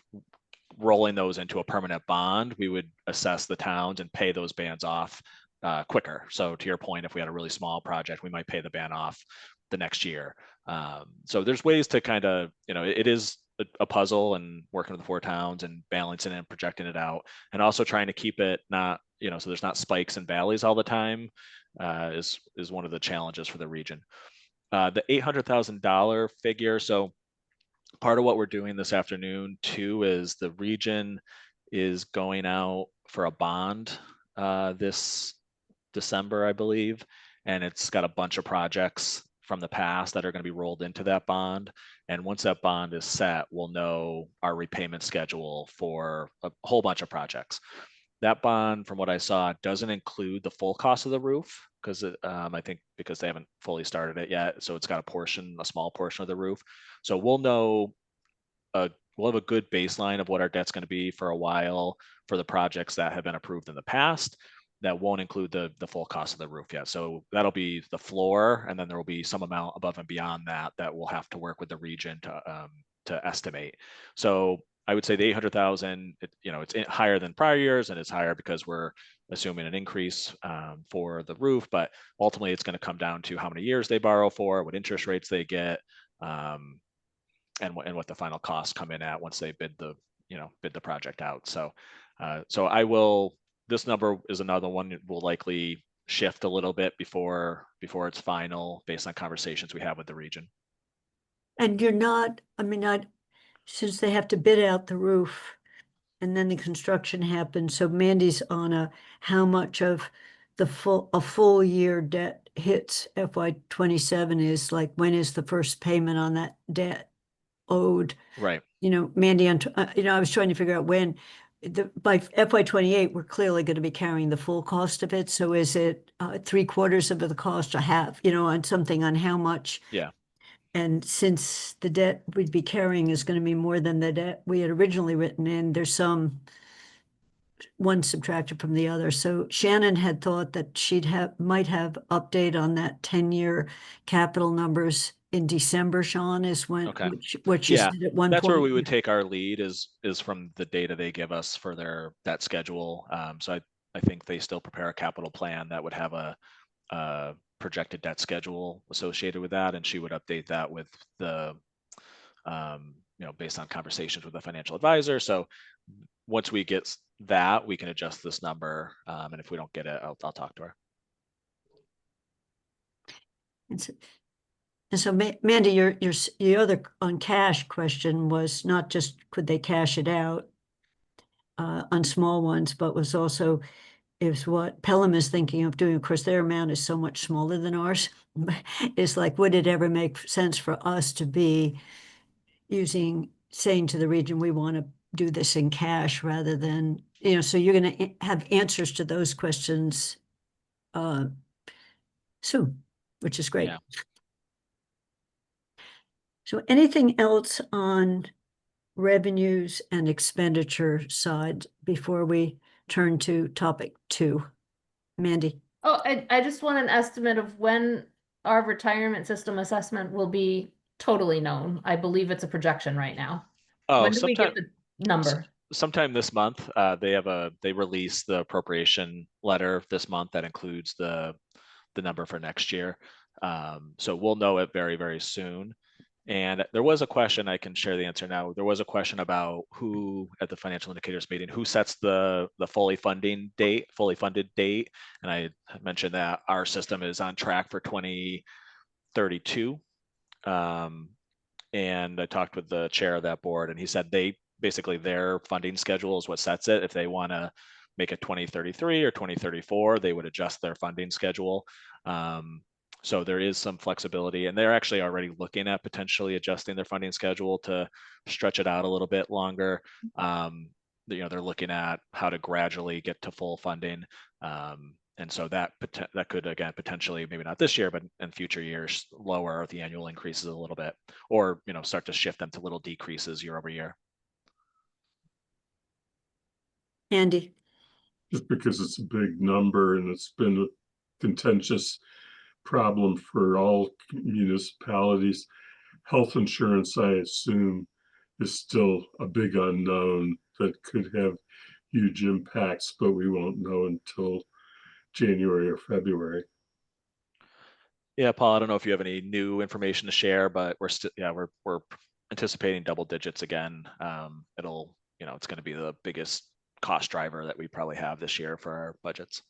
rolling those into a permanent bond, we would assess the towns and pay those bands off quicker. So to your point, if we had a really small project, we might pay the band off the next year. So there's ways to kind of, it is a puzzle, and working with the 4 towns and balancing it and projecting it out, and also trying to keep it not, so there's not spikes and valleys all the time, is one of the challenges for the region. The $800,000 figure. So part of what we're doing this afternoon too is the region is going out for a bond this December, I believe, and it's got a bunch of projects from the past that are going to be rolled into that bond. And once that bond is set, we'll know our repayment schedule for a whole bunch of projects. That bond, from what I saw, doesn't include the full cost of the roof, because I think because they haven't fully started it yet. So it's got a small portion of the roof. So we'll know, we'll have a good baseline of what our debt's going to be for a while for the projects that have been approved in the past. That won't include the full cost of the roof yet. So that'll be the floor, and then there will be some amount above and beyond that we'll have to work with the region to estimate. So I would say the 800,000, it's higher than prior years, and it's higher because we're assuming an increase for the roof. But ultimately, it's going to come down to how many years they borrow for, what interest rates they get, and what the final costs come in at once they bid the project out. So this number is another one that will likely shift a little bit before it's final, based on conversations we have with the region. And you're not, since they have to bid out the roof and then the construction happens, so Mandy's on how much of a full year debt hits FY 27 is like, when is the first payment on that debt owed? Right. Mandy, I was trying to figure out when, by FY 28, we're clearly going to be carrying the full cost of it. So is it 3/4 of the cost, or half, on something, on how much? Yeah. And since the debt we'd be carrying is going to be more than the debt we had originally written in, there's some one subtracted from the other. So Shannon had thought that might have update on that 10-year capital numbers in December. Sean, is when, Okay. what you Yeah, said at one point. that's where we would take our lead, is from the data they give us for their debt schedule. So I think they still prepare a capital plan that would have a projected debt schedule associated with that, and she would update that with the based on conversations with the financial advisor. So once we get that, we can adjust this number, and if we don't get it, I'll talk to her. And so Mandy, your other on cash question was not just could they cash it out on small ones, but was also is what Pelham is thinking of doing. Of course, their amount is so much smaller than ours. It's like, would it ever make sense for us to be saying to the region, we want to do this in cash rather than, so you're going to have answers to those questions soon, which is great. Yeah. So anything else on revenues and expenditure side before we turn to topic 2? Mandy? Oh, I just want an estimate of when our retirement system assessment will be totally known. I believe it's a projection right now. Oh, When do we get the number? Sometime this month. They release the appropriation letter this month that includes the number for next year. So we'll know it very, very soon. And there was a question, I can share the answer now. There was a question about who at the financial indicators meeting, who sets the fully funded date. And I mentioned that our system is on track for 2032. And I talked with the chair of that board, and he said basically their funding schedule is what sets it. If they want to make it 2033 or 2034, they would adjust their funding schedule. So there is some flexibility, and they're actually already looking at potentially adjusting their funding schedule to stretch it out a little bit longer. They're looking at how to gradually get to full funding. And so that could, again, potentially, maybe not this year, but in future years, lower the annual increases a little bit, or start to shift them to little decreases year over year. Andy? Just because it's a big number and it's been a contentious problem for all municipalities. Health insurance, I assume, is still a big unknown that could have huge impacts, but we won't know until January or February. Yeah, Paul, I don't know if you have any new information to share, but we're still, we're anticipating double digits again. It's going to be the biggest cost driver that we probably have this year for our budgets.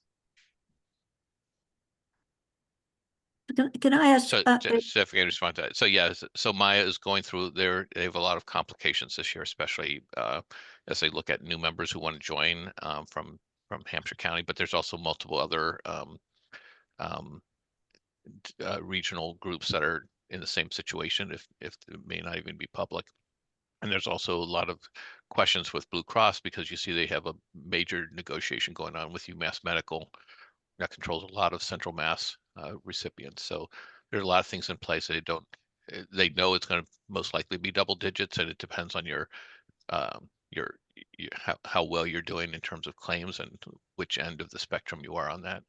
Can I ask? So, if I can respond to that. So, yeah, so Maya is going through they have a lot of complications this year, especially as they look at new members who want to join from Hampshire County, but there's also multiple other regional groups that are in the same situation, if it may not even be public. And there's also a lot of questions with Blue Cross, because you see they have a major negotiation going on with UMass Medical that controls a lot of Central Mass recipients. So there's a lot of things in place that they know it's going to most likely be double digits, and it depends on your how well you're doing in terms of claims and which end of the spectrum you are on that.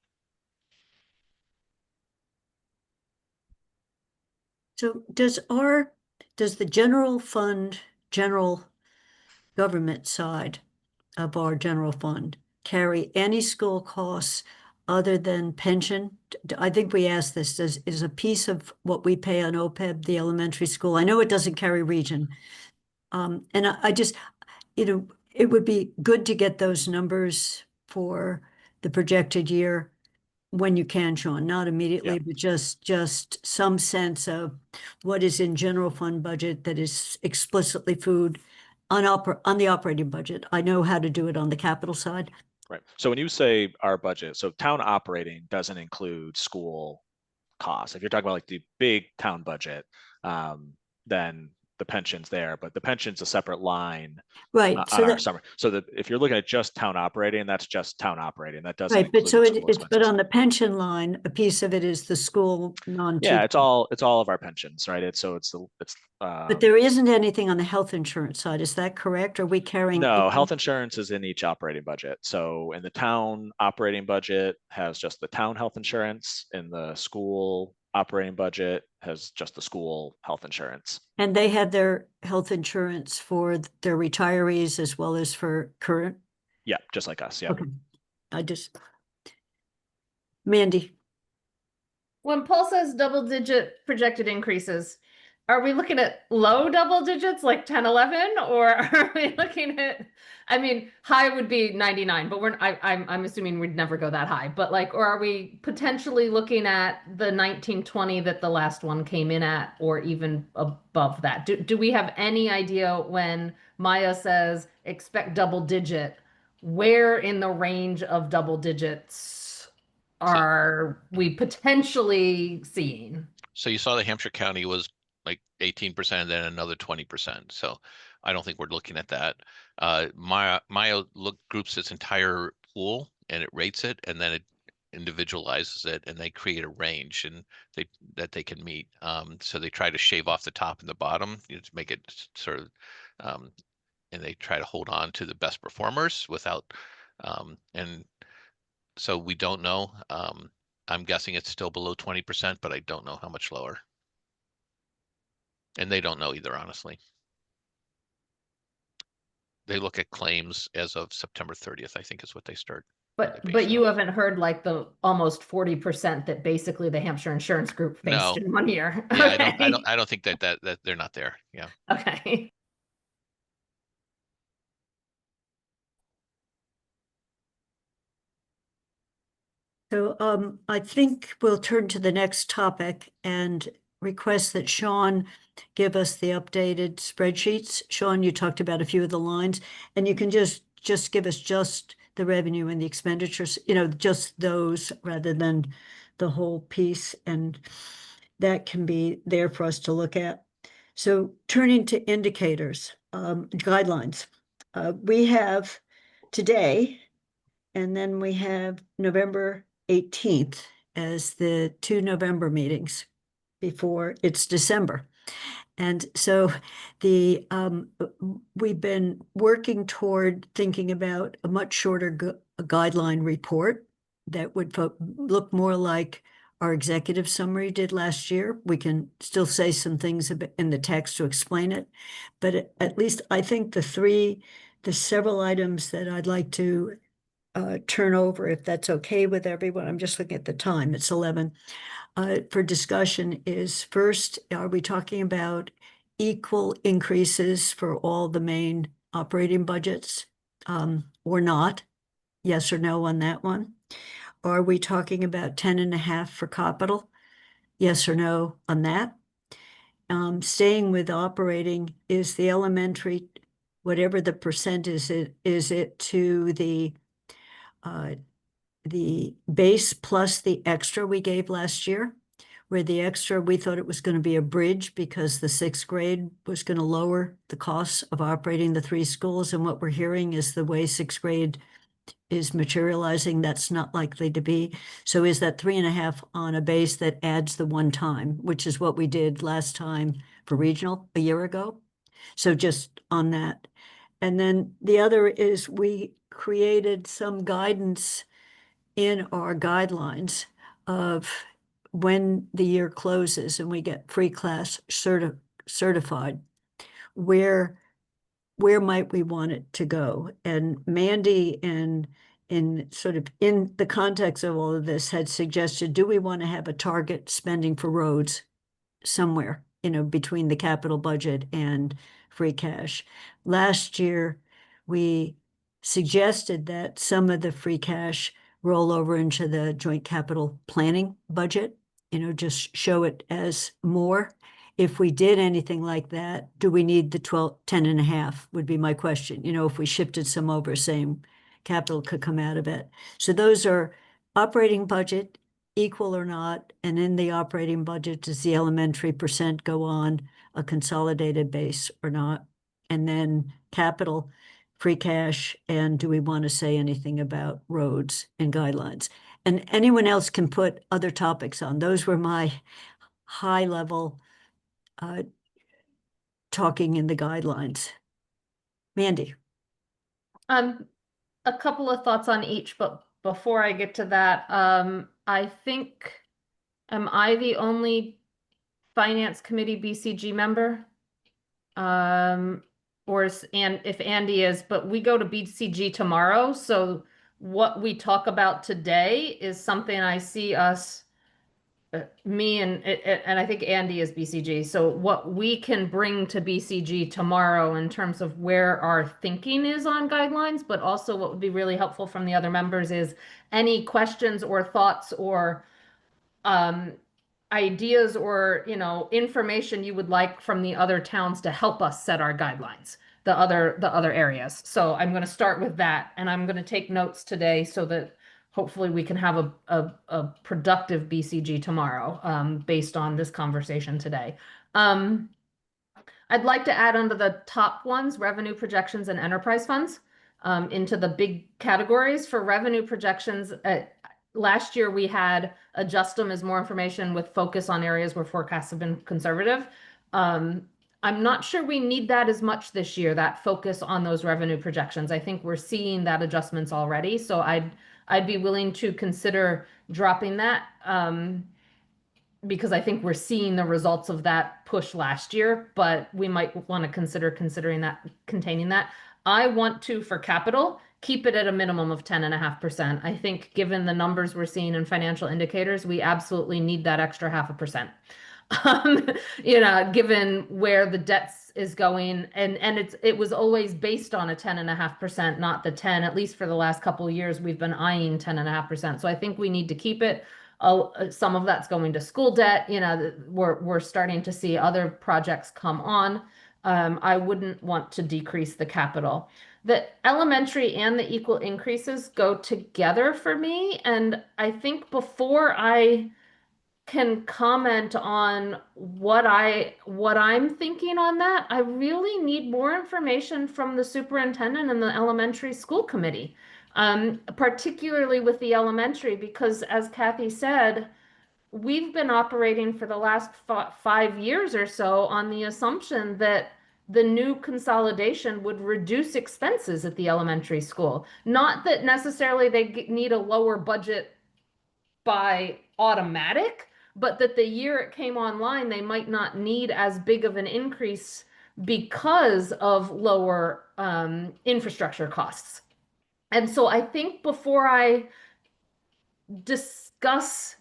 So does the general government side of our general fund carry any school costs other than pension? I think we asked this, is a piece of what we pay on OPEB, the elementary school? I know it doesn't carry region. And I just, it would be good to get those numbers for the projected year when you can, Sean, not immediately, but just some sense of what is in general fund budget that is explicitly food on the operating budget. I know how to do it on the capital side. Right. So when you say our budget, so town operating doesn't include school costs. If you're talking about like the big town budget, then the pension's there, but the pension's a separate line. Right. On So our that, summer. So that if you're looking at just town operating, that's just town operating. That doesn't right, but include so school it's, but expenses. on the pension line, a piece of it is the school non-teaching. Yeah, it's all of our pensions, right? But there isn't anything on the health insurance side. Is that correct? Are we carrying? No, health insurance is in each operating budget. So in the town operating budget has just the town health insurance, and the school operating budget has just the school health insurance. And they have their health insurance for their retirees as well as for current? Yeah, just like us. Yeah. Okay. Mandy. When Paul says double-digit projected increases, are we looking at low double digits like 10, 11, or are we looking at, I mean, high would be 99, but I'm assuming we'd never go that high, but like, or are we potentially looking at the 1920 that the last one came in at, or even above that? Do we have any idea when Maya says expect double digit, where in the range of double digits are we potentially seeing? So you saw the Hampshire County was like 18% and then another 20%. So I don't think we're looking at that. Maya groups its entire pool and it rates it, and then it individualizes it, and they create a range that they can meet. So they try to shave off the top and the bottom, to make it sort of, and they try to hold on to the best performers without, and so we don't know. I'm guessing it's still below 20%, but I don't know how much lower. And they don't know either, honestly. They look at claims as of September 30th, I think is what they start. But you haven't heard like the almost 40% that basically the Hampshire Insurance Group faced in 1 year. Yeah, Okay. I don't think that they're not there. Yeah. Okay. So I think we'll turn to the next topic and request that Sean give us the updated spreadsheets. Sean, you talked about a few of the lines, and you can just give us just the revenue and the expenditures, just those rather than the whole piece. And that can be there for us to look at. So turning to indicators, guidelines, we have today, and then we have November 18th as the 2 November meetings before it's December. And so we've been working toward thinking about a much shorter guideline report that would look more like our executive summary did last year. We can still say some things in the text to explain it, but at least I think the several items that I'd like to turn over, if that's okay with everyone. I'm just looking at the time, it's 11. For discussion is first, are we talking about equal increases for all the main operating budgets or not? Yes or no on that one? Are we talking about 10.5 for capital? Yes or no on that? Staying with operating, is the elementary, whatever the percent is it to the base plus the extra we gave last year, where the extra, we thought it was going to be a bridge because the 6th grade was going to lower the costs of operating the 3 schools. And what we're hearing is the way 6th grade is materializing, that's not likely to be. So is that 3.5 on a base that adds the one time, which is what we did last time for regional a year ago? So just on that. And then the other is we created some guidance in our guidelines of when the year closes and we get free class certified, where might we want it to go? And Mandy, in sort of in the context of all of this, had suggested, do we want to have a target spending for roads somewhere, between the capital budget and free cash? Last year, we suggested that some of the free cash roll over into the joint capital planning budget, just show it as more. If we did anything like that, do we need the 10.5 would be my question. If we shifted some over, same capital could come out of it. So those are operating budget, equal or not, and in the operating budget, does the elementary percent go on a consolidated base or not? And then capital, free cash, and do we want to say anything about roads and guidelines? And anyone else can put other topics on. Those were my high level talking in the guidelines. Mandy. A couple of thoughts on each, but before I get to that, I think, am I the only Finance Committee BCG member? And if Andy is, but we go to BCG tomorrow, so what we talk about today is something I see us, me and I think Andy is BCG. So what we can bring to BCG tomorrow in terms of where our thinking is on guidelines, but also what would be really helpful from the other members is any questions or thoughts or ideas or information you would like from the other towns to help us set our guidelines, the other areas. So I'm going to start with that, and I'm going to take notes today so that hopefully we can have a productive BCG tomorrow, based on this conversation today. I'd like to add under the top ones, revenue projections and enterprise funds, into the big categories. For revenue projections, last year we had adjust them as more information with focus on areas where forecasts have been conservative. I'm not sure we need that as much this year, that focus on those revenue projections. I think we're seeing that adjustments already. So I'd be willing to consider dropping that, because I think we're seeing the results of that push last year, but we might want to consider containing that. I want to, for capital, keep it at a minimum of 10.5%. I think given the numbers we're seeing in financial indicators, we absolutely need that extra 0.5%. Given where the debts is going, and it was always based on a 10.5%, not the 10. At least for the last couple of years, we've been eyeing 10.5%. So I think we need to keep it. Some of that's going to school debt. We're starting to see other projects come on. I wouldn't want to decrease the capital. the elementary and the equal increases go together for me. And I think before I can comment on what I'm thinking on that, I really need more information from the superintendent and the elementary school committee, particularly with the elementary, because as Kathy said, we've been operating for the last 5 years or so on the assumption that the new consolidation would reduce expenses at the elementary school. Not that necessarily they need a lower budget by automatic, but that the year it came online, they might not need as big of an increase because of lower infrastructure costs. And so I think before I discuss,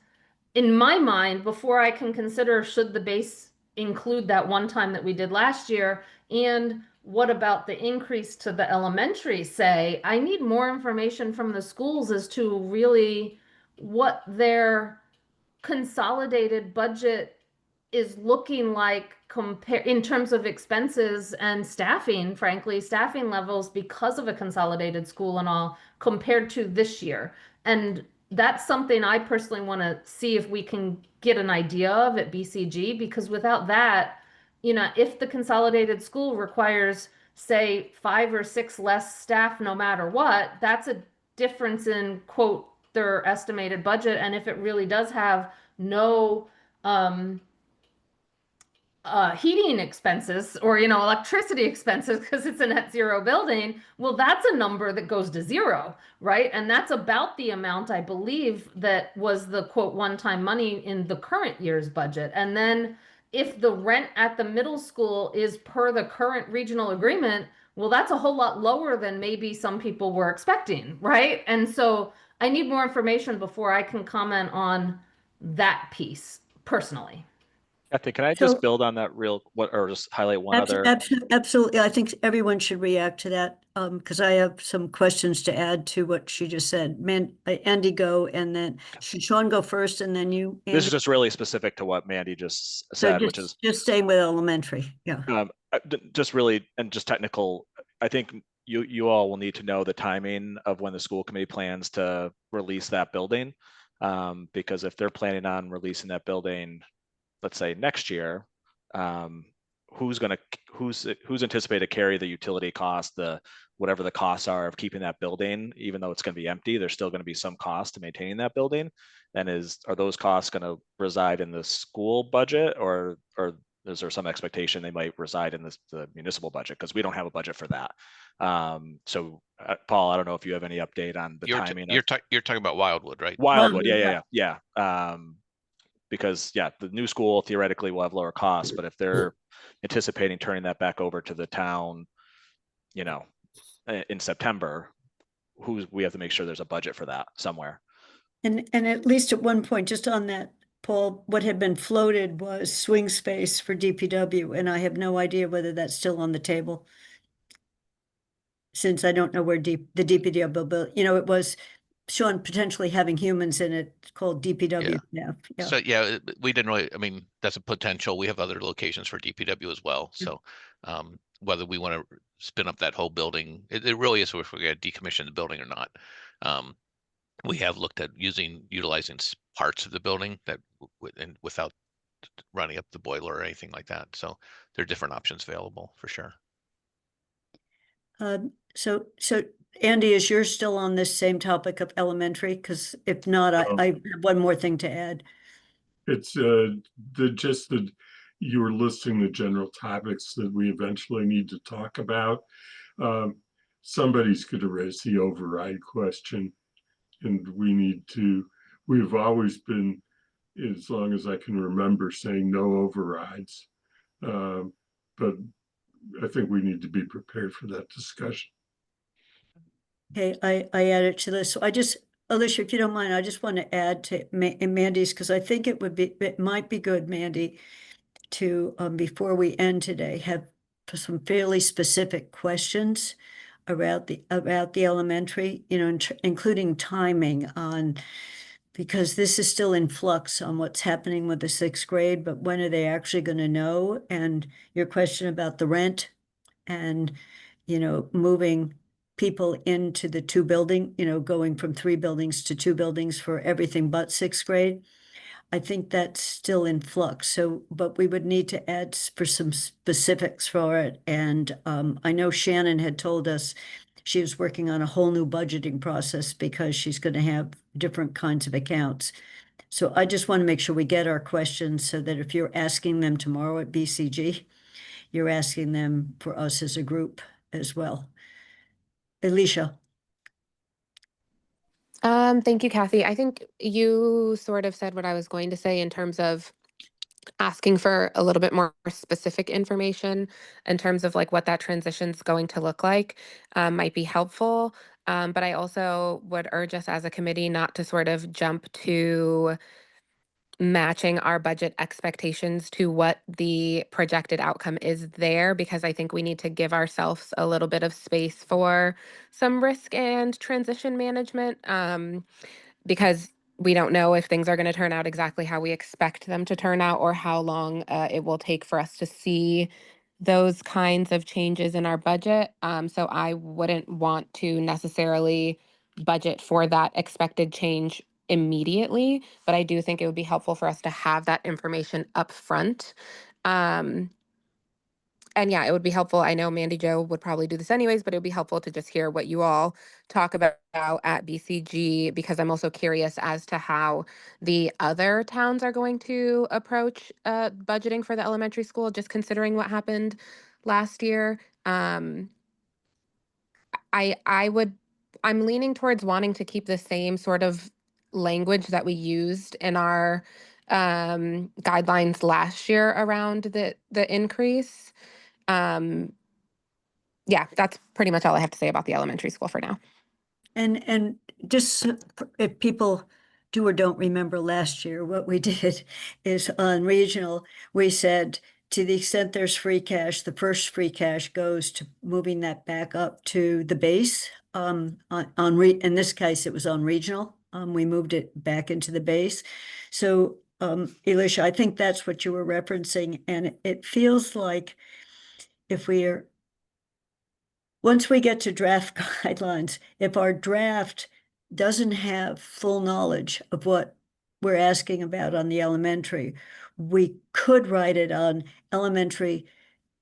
in my mind, before I can consider should the base include that one time that we did last year, and what about the increase to the elementary, say, I need more information from the schools as to really what their consolidated budget is looking like compare in terms of expenses and staffing, frankly, staffing levels because of a consolidated school and all compared to this year. And that's something I personally want to see if we can get an idea of at BCG, because without that, if the consolidated school requires, say, 5 or 6 less staff no matter what, that's a difference in quote their estimated budget. And if it really does have no heating expenses or electricity expenses because it's a net zero building, well, that's a number that goes to zero, right? And that's about the amount, I believe, that was the quote one-time money in the current year's budget. And then if the rent at the middle school is per the current regional agreement, well, that's a whole lot lower than maybe some people were expecting, right? And so I need more information before I can comment on that piece personally. Kathy, can I So- just build on that or just highlight one other? Absolutely. I think everyone should react to that, because I have some questions to add to what she just said. Andy, go, and then should Sean go first, and then you, This is Andy? just really specific to what Mandy just So said, which is just staying with elementary, yeah. just really, and just technical. I think you all will need to know the timing of when the school committee plans to release that building. Because if they're planning on releasing that building, let's say next year, who's anticipated to carry the utility cost, whatever the costs are of keeping that building, even though it's going to be empty, there's still going to be some cost to maintaining that building. And are those costs going to reside in the school budget, or is there some expectation they might reside in the municipal budget? Because we don't have a budget for that. So Paul, I don't know if you have any update on the timing. You're talking about Wildwood, right? Wildwood, yeah. Because the new school theoretically will have lower costs, but if they're anticipating turning that back over to the town, in September, we have to make sure there's a budget for that somewhere. And at least at one point, just on that, Paul, what had been floated was swing space for DPW, and I have no idea whether that's still on the table. Since I don't know where the DPW built, it was Sean potentially having humans in it called DPW staff. Yeah. So we didn't really, I mean, that's a potential. We have other locations for DPW as well. So whether we want to spin up that whole building, it really is if we're going to decommission the building or not. We have looked at utilizing parts of the building and without running up the boiler or anything like that. So there are different options available for sure. So Andy, is yours still on this same topic of elementary? Because if not, I have one more thing to add. It's just that you were listing the general topics that we eventually need to talk about. Somebody's going to raise the override question, and we've always been, as long as I can remember, saying no overrides. But I think we need to be prepared for that discussion. Okay, I added to this. So Alicia, if you don't mind, I just want to add to Mandy's, because I think it might be good, Mandy, to, before we end today, have some fairly specific questions about the elementary, including timing on, because this is still in flux on what's happening with the 6th grade, but when are they actually going to know? And your question about the rent and, moving people into the two building, going from 3 buildings to 2 buildings for everything but 6th grade. I think that's still in flux. So, but we would need to add for some specifics for it. And I know Shannon had told us she was working on a whole new budgeting process because she's going to have different kinds of accounts. So I just want to make sure we get our questions so that if you're asking them tomorrow at BCG, you're asking them for us as a group as well. Alicia. Thank you, Kathy. I think you sort of said what I was going to say in terms of asking for a little bit more specific information in terms of like what that transition's going to look like might be helpful. But I also would urge us as a committee not to sort of jump to matching our budget expectations to what the projected outcome is there, because I think we need to give ourselves a little bit of space for some risk and transition management, because we don't know if things are going to turn out exactly how we expect them to turn out, or how long it will take for us to see those kinds of changes in our budget. So I wouldn't want to necessarily budget for that expected change immediately, but I do think it would be helpful for us to have that information up front. And yeah, it would be helpful. I know Mandy Jo would probably do this anyways, but it would be helpful to just hear what you all talk about at BCG, because I'm also curious as to how the other towns are going to approach budgeting for the elementary school, just considering what happened last year. I'm leaning towards wanting to keep the same sort of language that we used in our guidelines last year around the increase. Yeah, that's pretty much all I have to say about the elementary school for now. And just if people do or don't remember last year, what we did is on regional, we said to the extent there's free cash, the first free cash goes to moving that back up to the base. In this case, it was on regional. We moved it back into the base. So, Elisha, I think that's what you were referencing, and it feels like if once we get to draft guidelines, if our draft doesn't have full knowledge of what we're asking about on the elementary, we could write it on elementary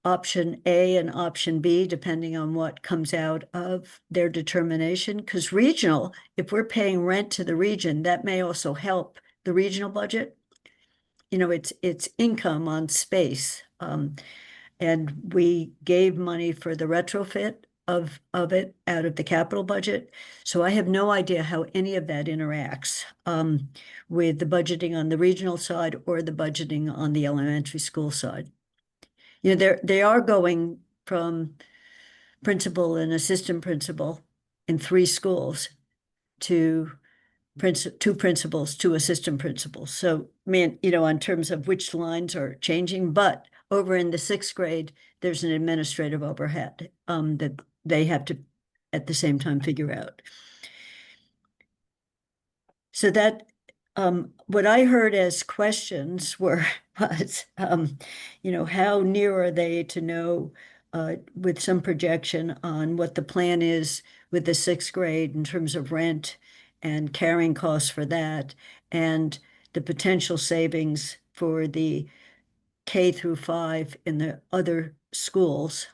option A and option B, depending on what comes out of their determination. Because regional, if we're paying rent to the region, that may also help the regional budget. It's income on space. And we gave money for the retrofit of it out of the capital budget. So I have no idea how any of that interacts with the budgeting on the regional side or the budgeting on the elementary school side. They are going from principal and assistant principal in 3 schools to 2 principals, 2 assistant principals. So, in terms of which lines are changing, but over in the 6th grade, there's an administrative overhead that they have to at the same time figure out. So that what I heard as questions was, how near are they to know with some projection on what the plan is with the 6th grade in terms of rent and carrying costs for that, and the potential savings for the K through 5 in the other schools.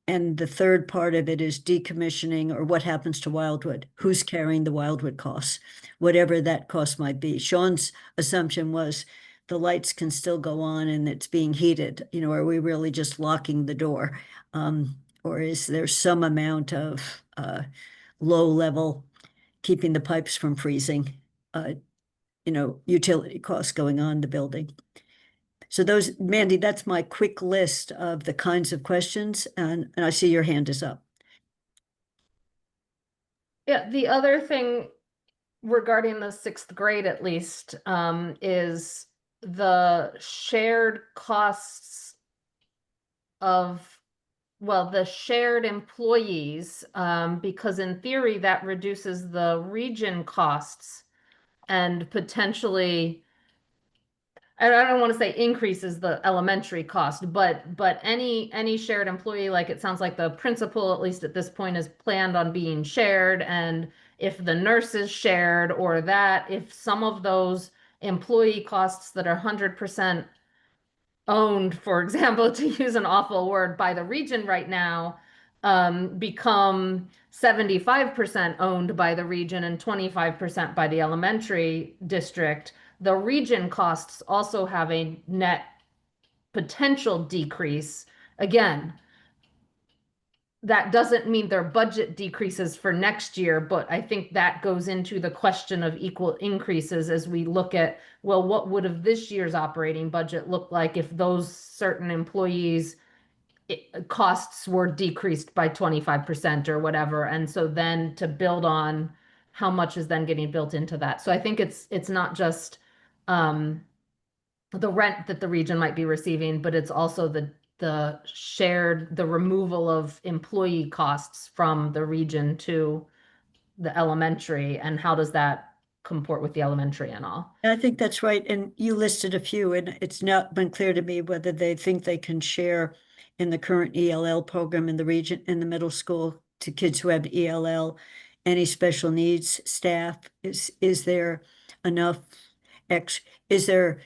And the third part of it is decommissioning, or what happens to Wildwood, who's carrying the Wildwood costs, whatever that cost might be. Sean's assumption was the lights can still go on and it's being heated. Are we really just locking the door? Or is there some amount of low level, keeping the pipes from freezing, utility costs going on in the building? So Mandy, that's my quick list of the kinds of questions, and I see your hand is up. Yeah, the other thing regarding the 6th grade, at least, is the shared costs of, the shared employees, because in theory that reduces the region costs and potentially, and I don't want to say increases the elementary cost, but any shared employee, like it sounds like the principal, at least at this point, is planned on being shared. And if the nurse is shared, or that if some of those employee costs that are 100% owned, for example, to use an awful word, by the region right now, become 75% owned by the region and 25% by the elementary district, the region costs also have a net potential decrease. Again, that doesn't mean their budget decreases for next year, but I think that goes into the question of equal increases as we look at, well, what would have this year's operating budget look like if those certain employees costs were decreased by 25% or whatever. And so then to build on how much is then getting built into that. So I think it's not just the rent that the region might be receiving, but it's also the removal of employee costs from the region to the elementary, and how does that comport with the elementary and all. I think that's right. And you listed a few, and it's not been clear to me whether they think they can share in the current ELL program in the region, in the middle school, to kids who have ELL, any special needs staff. Is there enough is there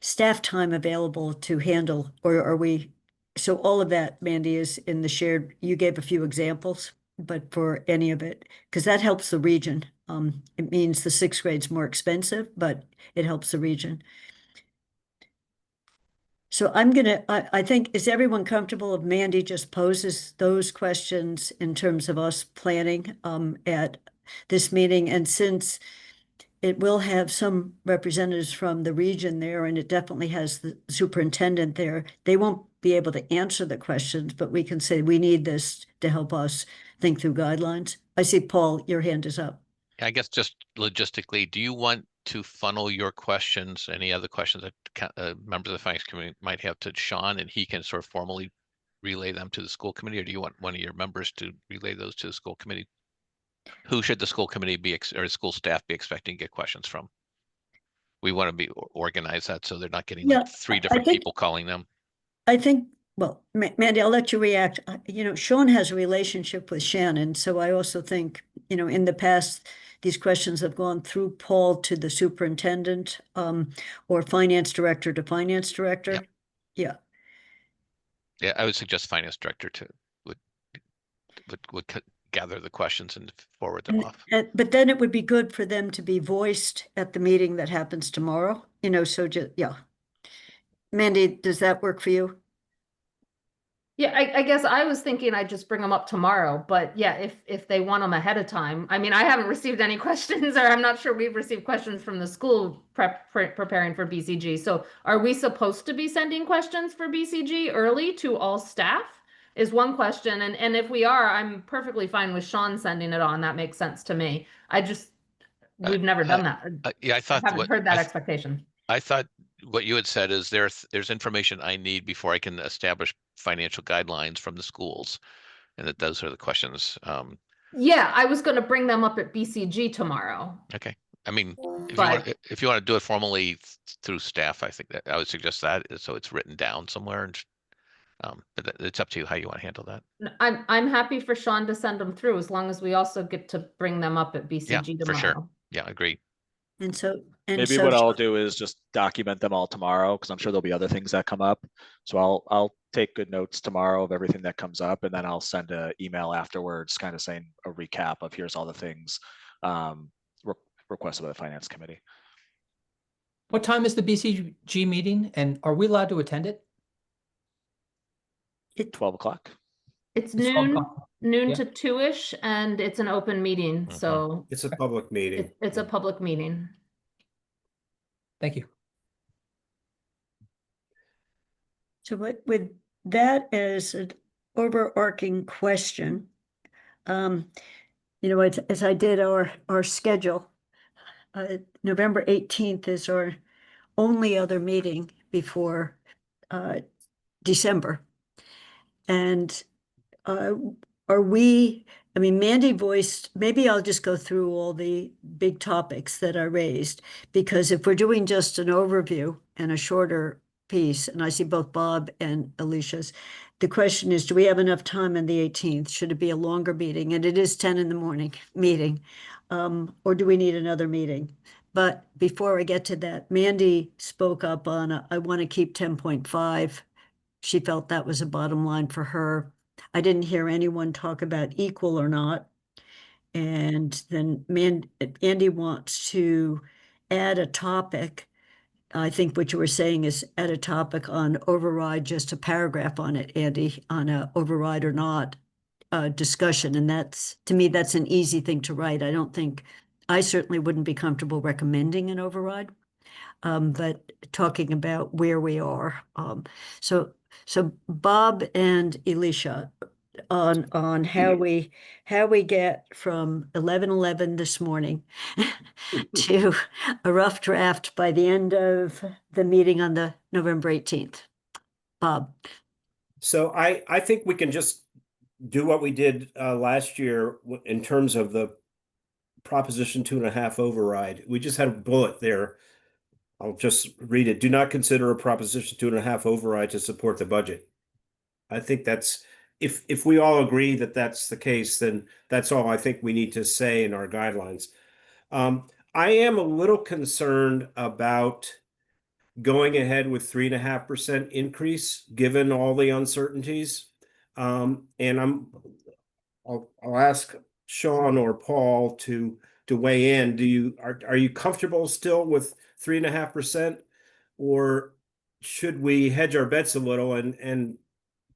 staff time available to handle, or are we, so all of that, Mandy, is in the shared, you gave a few examples, but for any of it, because that helps the region. It means the sixth grade's more expensive, but it helps the region. So I think, is everyone comfortable if Mandy just poses those questions in terms of us planning at this meeting? And since it will have some representatives from the region there, and it definitely has the superintendent there, they won't be able to answer the questions, but we can say, we need this to help us think through guidelines. I see, Paul, your hand is up. I guess just logistically, do you want to funnel your questions, any other questions that members of the finance committee might have, to Sean, and he can sort of formally relay them to the school committee? Or do you want one of your members to relay those to the school committee? Who should the school committee be, or school staff be expecting to get questions from? We want to be organize that so they're not getting like three different people calling them. I think, well, Mandy, I'll let you react. Sean has a relationship with Shannon, so I also think, in the past, these questions have gone through Paul to the superintendent, or finance director to finance director. Yep. Yeah. Yeah, I would suggest finance director would gather the questions and forward them off. But then it would be good for them to be voiced at the meeting that happens tomorrow, so just, yeah. Mandy, does that work for you? Yeah, I guess I was thinking I'd just bring them up tomorrow, but yeah, if they want them ahead of time. I mean, I haven't received any questions, or I'm not sure we've received questions from the school preparing for BCG. So are we supposed to be sending questions for BCG early to all staff? Is one question. And if we are, I'm perfectly fine with Sean sending it on. That makes sense to me. We've never done that. Yeah, I haven't heard that expectation. I thought what you had said is there's information I need before I can establish financial guidelines from the schools, and that those are the questions. Yeah, I was going to bring them up at BCG tomorrow. Okay. I mean, if you want to do it formally through staff, I think that I would suggest that, so it's written down somewhere, and but it's up to you how you want to handle that. I'm happy for Sean to send them through, as long as we also get to bring them up at BCG tomorrow. For sure. Yeah, agree. Maybe what I'll do is just document them all tomorrow, because I'm sure there'll be other things that come up. So I'll take good notes tomorrow of everything that comes up, and then I'll send an email afterwards, kind of saying a recap of here's all the things requested by the finance committee. What time is the BCG meeting, and are we allowed to attend it? 12 o'clock. It's noon to 2-ish, and it's an open meeting, so it's a public meeting. It's a public meeting. Thank you. So with that as an overarching question, as I did our schedule, November 18th is our only other meeting before December. And Mandy voiced, maybe I'll just go through all the big topics that are raised, because if we're doing just an overview, and a shorter piece, and I see both Bob and Alicia's. The question is, do we have enough time on the 18th? Should it be a longer meeting? And it is 10 in the morning meeting. Or do we need another meeting? But before I get to that, Mandy spoke up on, I want to keep 10.5. She felt that was a bottom line for her. I didn't hear anyone talk about equal or not. And then Andy wants to add a topic. I think what you were saying is add a topic on override, just a paragraph on it, Andy, on a override or not discussion. And that's, to me, that's an easy thing to write. I certainly wouldn't be comfortable recommending an override, but talking about where we are. So Bob and Alicia, on how we get from 11:11 this morning to a rough draft by the end of the meeting on the November 18th. Bob. So I think we can just do what we did last year in terms of the Proposition 2.5 override. We just had a bullet there. I'll just read it. Do not consider a Proposition 2.5 override to support the budget. I think that's, if we all agree that that's the case, then that's all I think we need to say in our guidelines. I am a little concerned about going ahead with 3.5% increase, given all the uncertainties. And I'll ask Sean or Paul to weigh in. Are you comfortable still with 3.5%, or should we hedge our bets a little and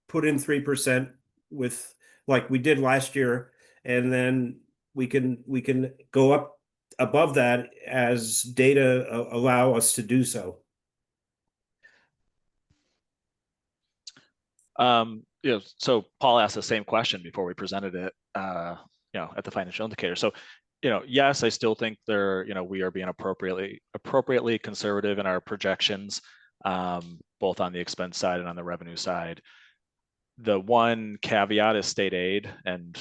put in 3% with, like we did last year, and then we can go up above that as data allow us to do so? So Paul asked the same question before we presented it, at the financial indicator. So, yes, I still think we are being appropriately conservative in our projections, both on the expense side and on the revenue side. The one caveat is state aid, and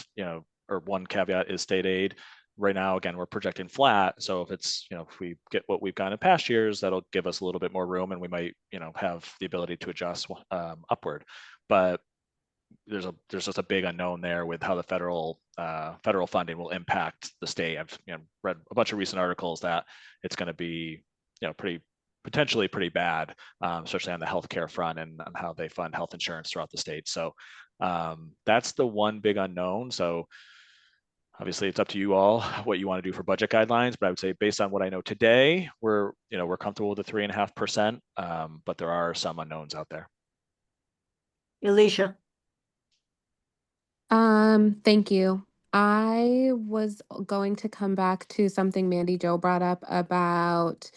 one caveat is state aid. Right now, again, we're projecting flat. So if we get what we've gotten in past years, that'll give us a little bit more room, and we might have the ability to adjust upward. But there's just a big unknown there with how the federal funding will impact the state. I've read a bunch of recent articles that it's going to be potentially pretty bad, especially on the healthcare front and on how they fund health insurance throughout the state. So that's the one big unknown. So obviously it's up to you all what you want to do for budget guidelines, but I would say based on what I know today, we're comfortable with the 3.5%, but there are some unknowns out there. Alicia. Thank you. I was going to come back to something Mandy Jo brought up about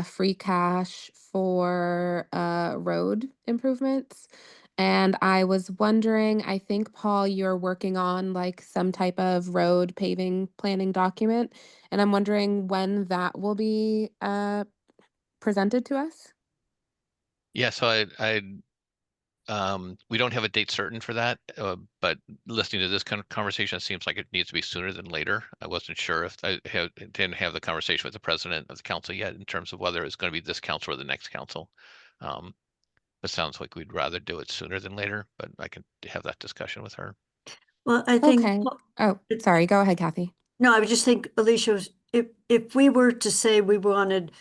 free cash for road improvements. And I was wondering, I think, Paul, you're working on like some type of road paving planning document. And I'm wondering when that will be presented to us. Yeah, so we don't have a date certain for that, but listening to this kind of conversation, it seems like it needs to be sooner than later. I wasn't sure if didn't have the conversation with the president of the council yet in terms of whether it's going to be this council or the next council. It sounds like we'd rather do it sooner than later, but I can have that discussion with her. Well, I think. Okay. Oh, sorry. Go ahead, Kathy. No, I would just think, Alicia, if we were to say we wanted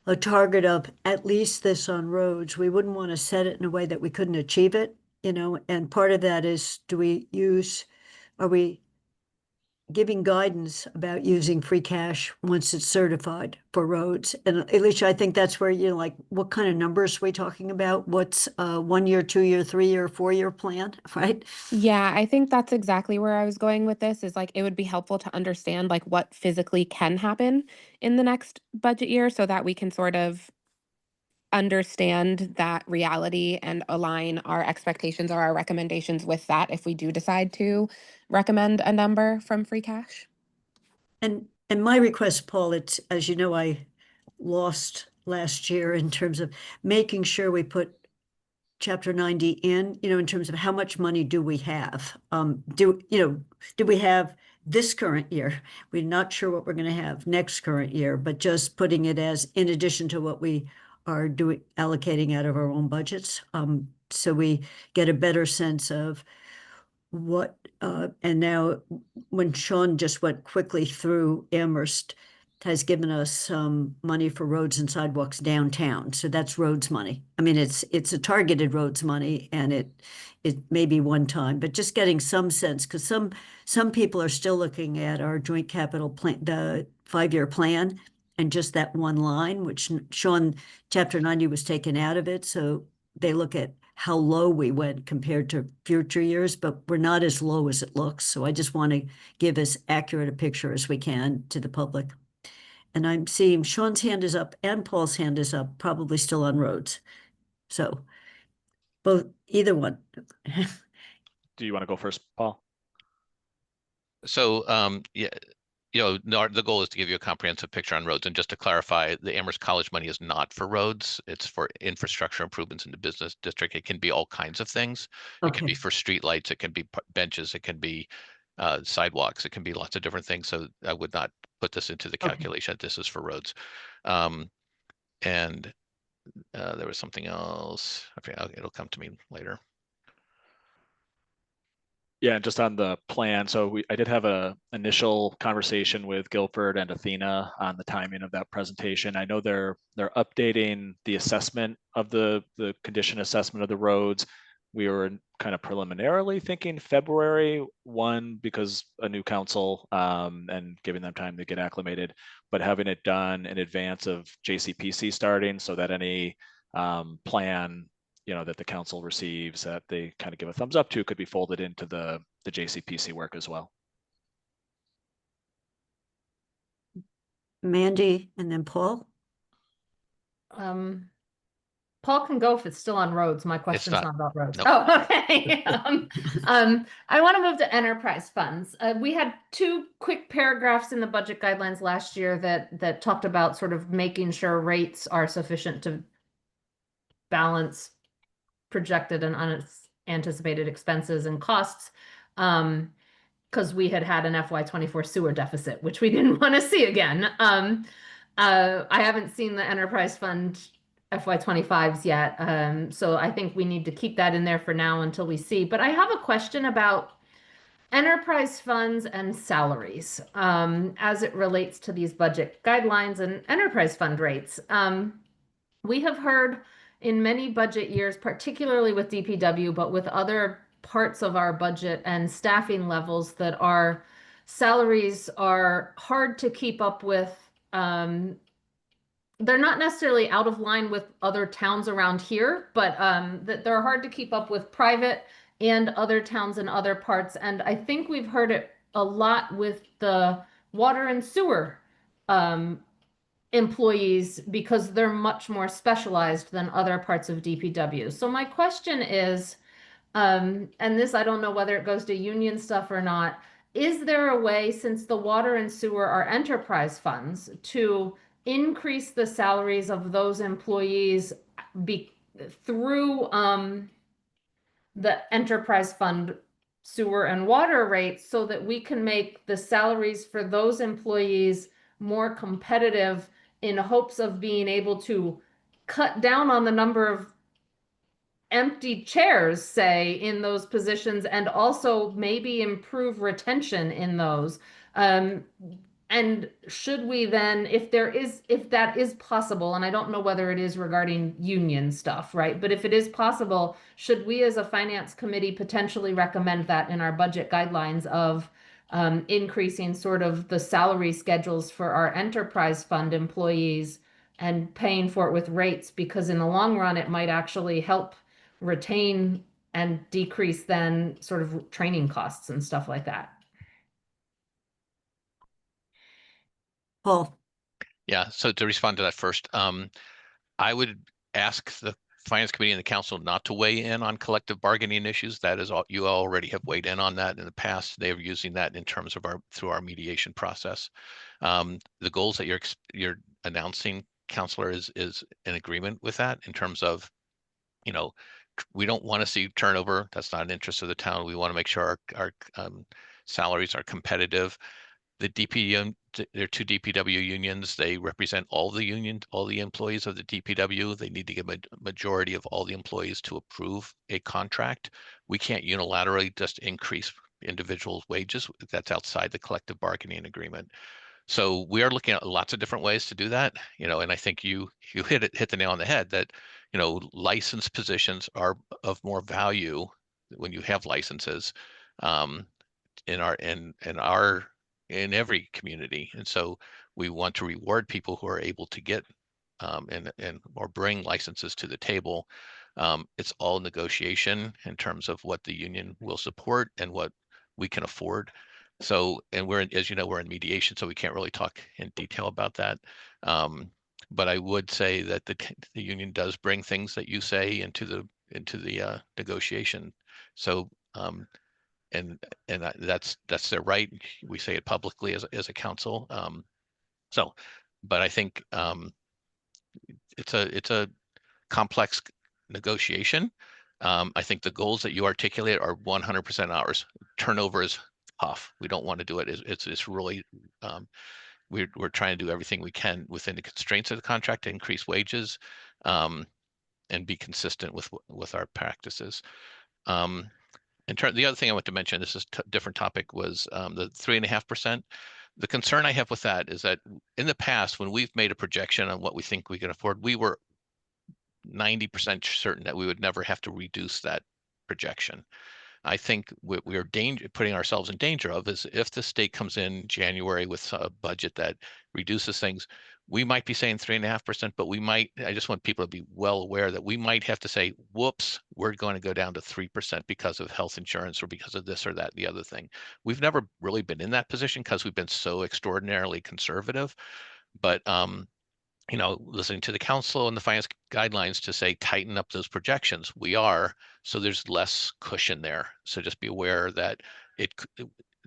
a target of at least this on roads, we wouldn't want to set it in a way that we couldn't achieve it, and part of that is, are we giving guidance about using free cash once it's certified for roads? And Alicia, I think that's where what kind of numbers are we talking about? What's a 1 year, 2 year, 3 year, 4 year plan, right? Yeah, I think that's exactly where I was going with this, is like it would be helpful to understand like what physically can happen in the next budget year so that we can sort of understand that reality and align our expectations or our recommendations with that if we do decide to recommend a number from free cash. And my request, Paul, it's, as you know, I lost last year in terms of making sure we put Chapter 90 in terms of how much money do we have? Do we have this current year? We're not sure what we're going to have next current year, but just putting it as in addition to what we are doing allocating out of our own budgets. So we get a better sense of what, and now when Sean just went quickly through, Amherst has given us some money for roads and sidewalks downtown. So that's roads money. I mean, it's a targeted roads money, and it may be one time, but just getting some sense, because some people are still looking at our joint capital plan, the 5-year plan, and just that one line, which Sean, chapter 90 was taken out of it. So they look at how low we went compared to future years, but we're not as low as it looks. So I just want to give as accurate a picture as we can to the public. And I'm seeing Sean's hand is up and Paul's hand is up, probably still on roads. So both, either one. Do you want to go first, Paul? So, yeah, the goal is to give you a comprehensive picture on roads. And just to clarify, the Amherst College money is not for roads. It's for infrastructure improvements in the business district. It can be all kinds of things. It can be for streetlights. It can be benches. It can be sidewalks. It can be lots of different things. So I would not put this into the calculation. This is for roads. And there was something else. Okay, it'll come to me later. Yeah, just on the plan. So I did have a initial conversation with Guilford and Athena on the timing of that presentation. I know they're updating the assessment of the condition assessment of the roads. We were kind of preliminarily thinking February 1 because a new council and giving them time to get acclimated, but having it done in advance of JCPC starting so that any plan that the council receives that they kind of give a thumbs up to could be folded into the JCPC work as well. Mandy and then Paul. Paul can go if it's still on roads. My question's not. not about roads. Nope. Oh, okay. I want to move to enterprise funds. We had 2 quick paragraphs in the budget guidelines last year that talked about sort of making sure rates are sufficient to balance projected and unanticipated expenses and costs, because we had an FY24 sewer deficit, which we didn't want to see again. I haven't seen the enterprise fund FY25s yet, so I think we need to keep that in there for now until we see. But I have a question about enterprise funds and salaries as it relates to these budget guidelines and enterprise fund rates. We have heard in many budget years, particularly with DPW, but with other parts of our budget and staffing levels, that our salaries are hard to keep up with. They're not necessarily out of line with other towns around here, but that they're hard to keep up with private and other towns in other parts. And I think we've heard it a lot with the water and sewer employees because they're much more specialized than other parts of DPW. So my question is, and this, I don't know whether it goes to union stuff or not, is there a way, since the water and sewer are enterprise funds, to increase the salaries of those employees through the enterprise fund sewer and water rates so that we can make the salaries for those employees more competitive in hopes of being able to cut down on the number of empty chairs, say, in those positions, and also maybe improve retention in those. And should we then, if that is possible, and I don't know whether it is regarding union stuff, right? But if it is possible, should we as a finance committee potentially recommend that in our budget guidelines of increasing sort of the salary schedules for our enterprise fund employees and paying for it with rates? Because in the long run, it might actually help retain and decrease then sort of training costs and stuff like that. Paul. Yeah, so to respond to that first, I would ask the Finance Committee and the Council not to weigh in on collective bargaining issues. That is all, you already have weighed in on that in the past. They are using that in terms of through our mediation process. The goals that you're announcing, Councilor, is in agreement with that in terms of, we don't want to see turnover. That's not an interest of the town. We want to make sure our salaries are competitive. The there are two DPW unions. They represent all the employees of the DPW. They need to get a majority of all the employees to approve a contract. We can't unilaterally just increase individual wages. That's outside the collective bargaining agreement. So we are looking at lots of different ways to do that, and I think you hit the nail on the head that, licensed positions are of more value when you have licenses, in every community. And so we want to reward people who are able to get or bring licenses to the table. It's all negotiation in terms of what the union will support and what we can afford. So, and as you know, we're in mediation, so we can't really talk in detail about that. But I would say that the union does bring things that you say into the negotiation. So, and that's their right. We say it publicly as a council. But I think it's a complex negotiation. I think the goals that you articulate are 100% ours. Turnover is tough. We don't want to do it. It's really, we're trying to do everything we can within the constraints of the contract to increase wages, and be consistent with our practices. The other thing I want to mention, this is a different topic, was the 3.5%. The concern I have with that is that in the past, when we've made a projection on what we think we can afford, we were 90% certain that we would never have to reduce that projection. I think what we are putting ourselves in danger of is if the state comes in January with a budget that reduces things, we might be saying 3.5%, but I just want people to be well aware that we might have to say, whoops, we're going to go down to 3% because of health insurance or because of this or that, the other thing. We've never really been in that position because we've been so extraordinarily conservative, but listening to the council and the finance guidelines to say tighten up those projections, we are, so there's less cushion there. So just be aware that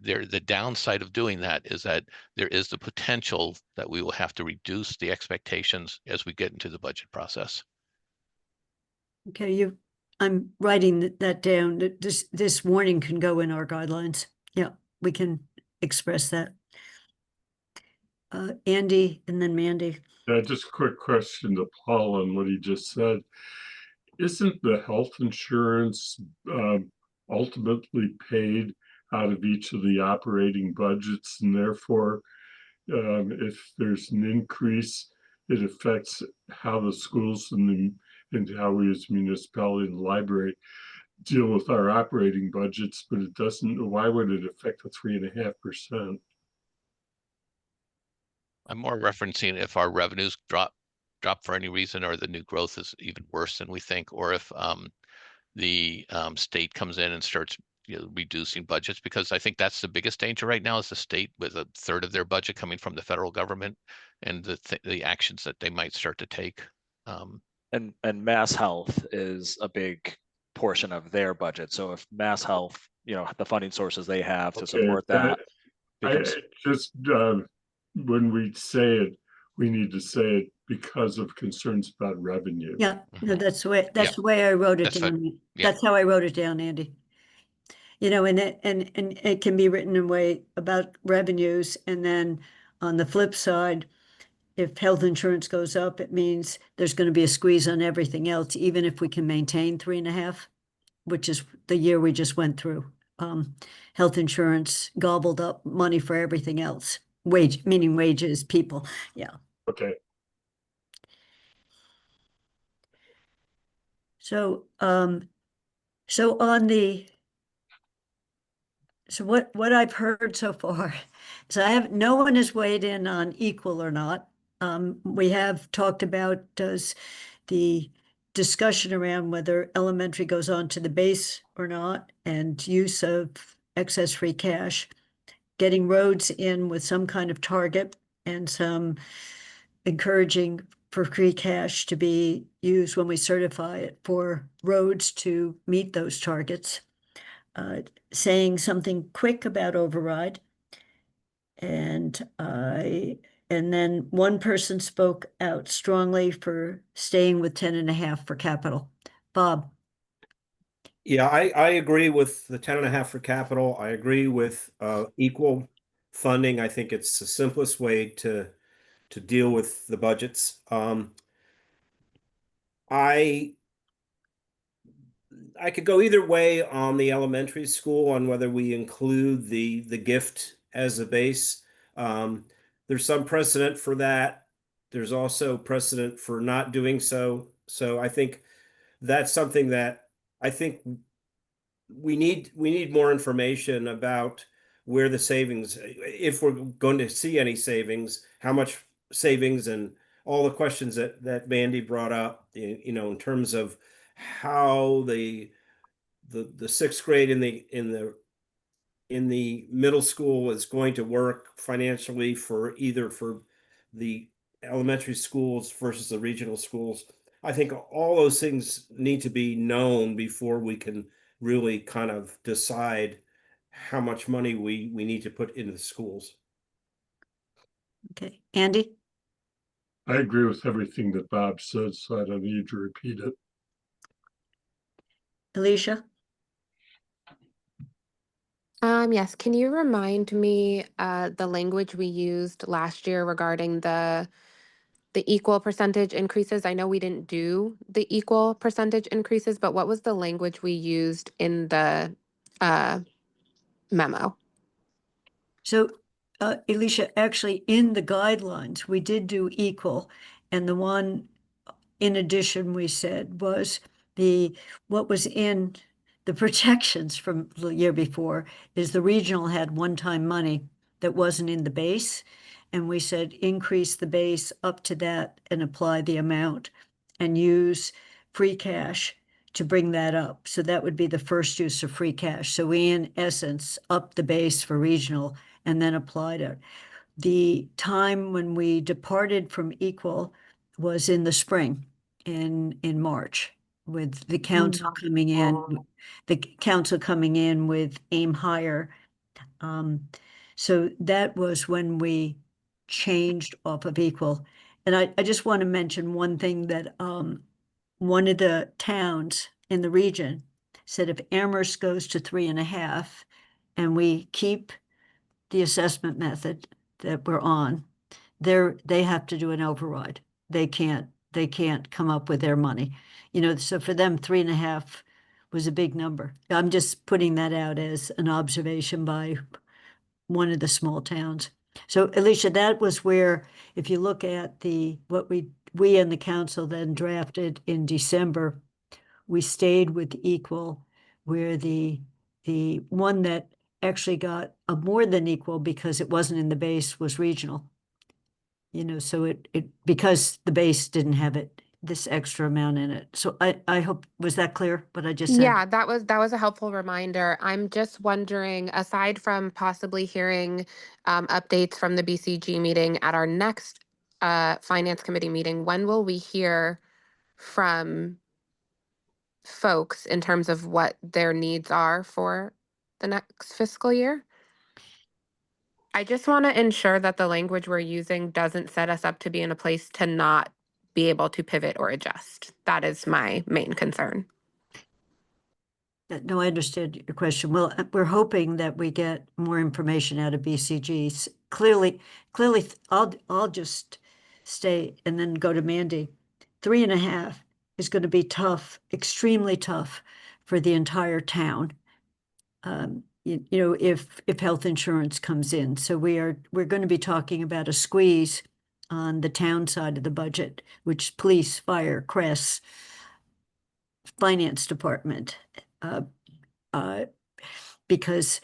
the downside of doing that is that there is the potential that we will have to reduce the expectations as we get into the budget process. Okay, I'm writing that down, that this warning can go in our guidelines. Yeah, we can express that. Andy and then Mandy. Just a quick question to Paul on what he just said. Isn't the health insurance ultimately paid out of each of the operating budgets, and therefore, if there's an increase, it affects how the schools and how we as municipality and the library deal with our operating budgets, but it doesn't? Why would it affect the 3.5%? I'm more referencing if our revenues drop for any reason, or the new growth is even worse than we think, or if the state comes in and starts reducing budgets, because I think that's the biggest danger right now, is the state with a third of their budget coming from the federal government and the actions that they might start to take. And Mass Health is a big portion of their budget. So if Mass Health, the funding sources they have to support that becomes... when we say it, we need to say it because of concerns about revenue. Yeah, no, that's the way I wrote it down. That's how I wrote it down, Andy. And it can be written in a way about revenues, and then on the flip side, if health insurance goes up, it means there's going to be a squeeze on everything else, even if we can maintain 3.5, which is the year we just went through. Health insurance gobbled up money for everything else. Meaning wages, people. Yeah. Okay. So, what I've heard so far, so no one has weighed in on equal or not. We have talked about the discussion around whether elementary goes on to the base or not, and use of excess free cash, getting roads in with some kind of target and some encouraging for free cash to be used when we certify it for roads to meet those targets. Saying something quick about override. And then one person spoke out strongly for staying with 10.5 for capital. Bob. Yeah, I agree with the 10.5 for capital. I agree with equal funding. I think it's the simplest way to deal with the budgets. I could go either way on the elementary school on whether we include the gift as a base. There's some precedent for that. There's also precedent for not doing so. So I think that's something that I think we need more information about where the savings, if we're going to see any savings, how much savings, and all the questions that Mandy brought up, you know, in terms of how the sixth grade in the middle school is going to work financially for either for the elementary schools versus the regional schools. I think all those things need to be known before we can really kind of decide how much money we need to put into the schools. Okay, Andy? I agree with everything that Bob said, so I don't need to repeat it. Alicia? Yes, can you remind me the language we used last year regarding the equal percentage increases? I know we didn't do the equal percentage increases, but what was the language we used in the memo? So, Alicia, actually, in the guidelines, we did do equal, and the one in addition we said was what was in the projections from the year before is the regional had one-time money that wasn't in the base, and we said increase the base up to that and apply the amount and use free cash to bring that up. So that would be the first use of free cash. So we, in essence, upped the base for regional and then applied it. The time when we departed from equal was in the spring, in March, with the council coming in with aim higher. So that was when we changed off of equal. And I just want to mention one thing that one of the towns in the region said if Amherst goes to 3.5 and we keep the assessment method that we're on, they have to do an override. They can't come up with their money. You know, so for them, 3.5 was a big number. I'm just putting that out as an observation by one of the small towns. So Alicia, that was where, if you look at what we and the council then drafted in December, we stayed with equal, where the one that actually got a more than equal because it wasn't in the base was regional. You know, so it because the base didn't have this extra amount in it. So I hope, was that clear what I just said? Yeah, that was a helpful reminder. I'm just wondering, aside from possibly hearing updates from the BCG meeting at our next finance committee meeting, when will we hear from folks in terms of what their needs are for the next fiscal year? I just want to ensure that the language we're using doesn't set us up to be in a place to not be able to pivot or adjust. That is my main concern. No, I understand your question. Well, we're hoping that we get more information out of BCGs. Clearly, I'll just stay and then go to Mandy. 3.5 is going to be tough, extremely tough for the entire town. You know, if health insurance comes in. So we're going to be talking about a squeeze on the town side of the budget, which police, fire, CRES, finance department, because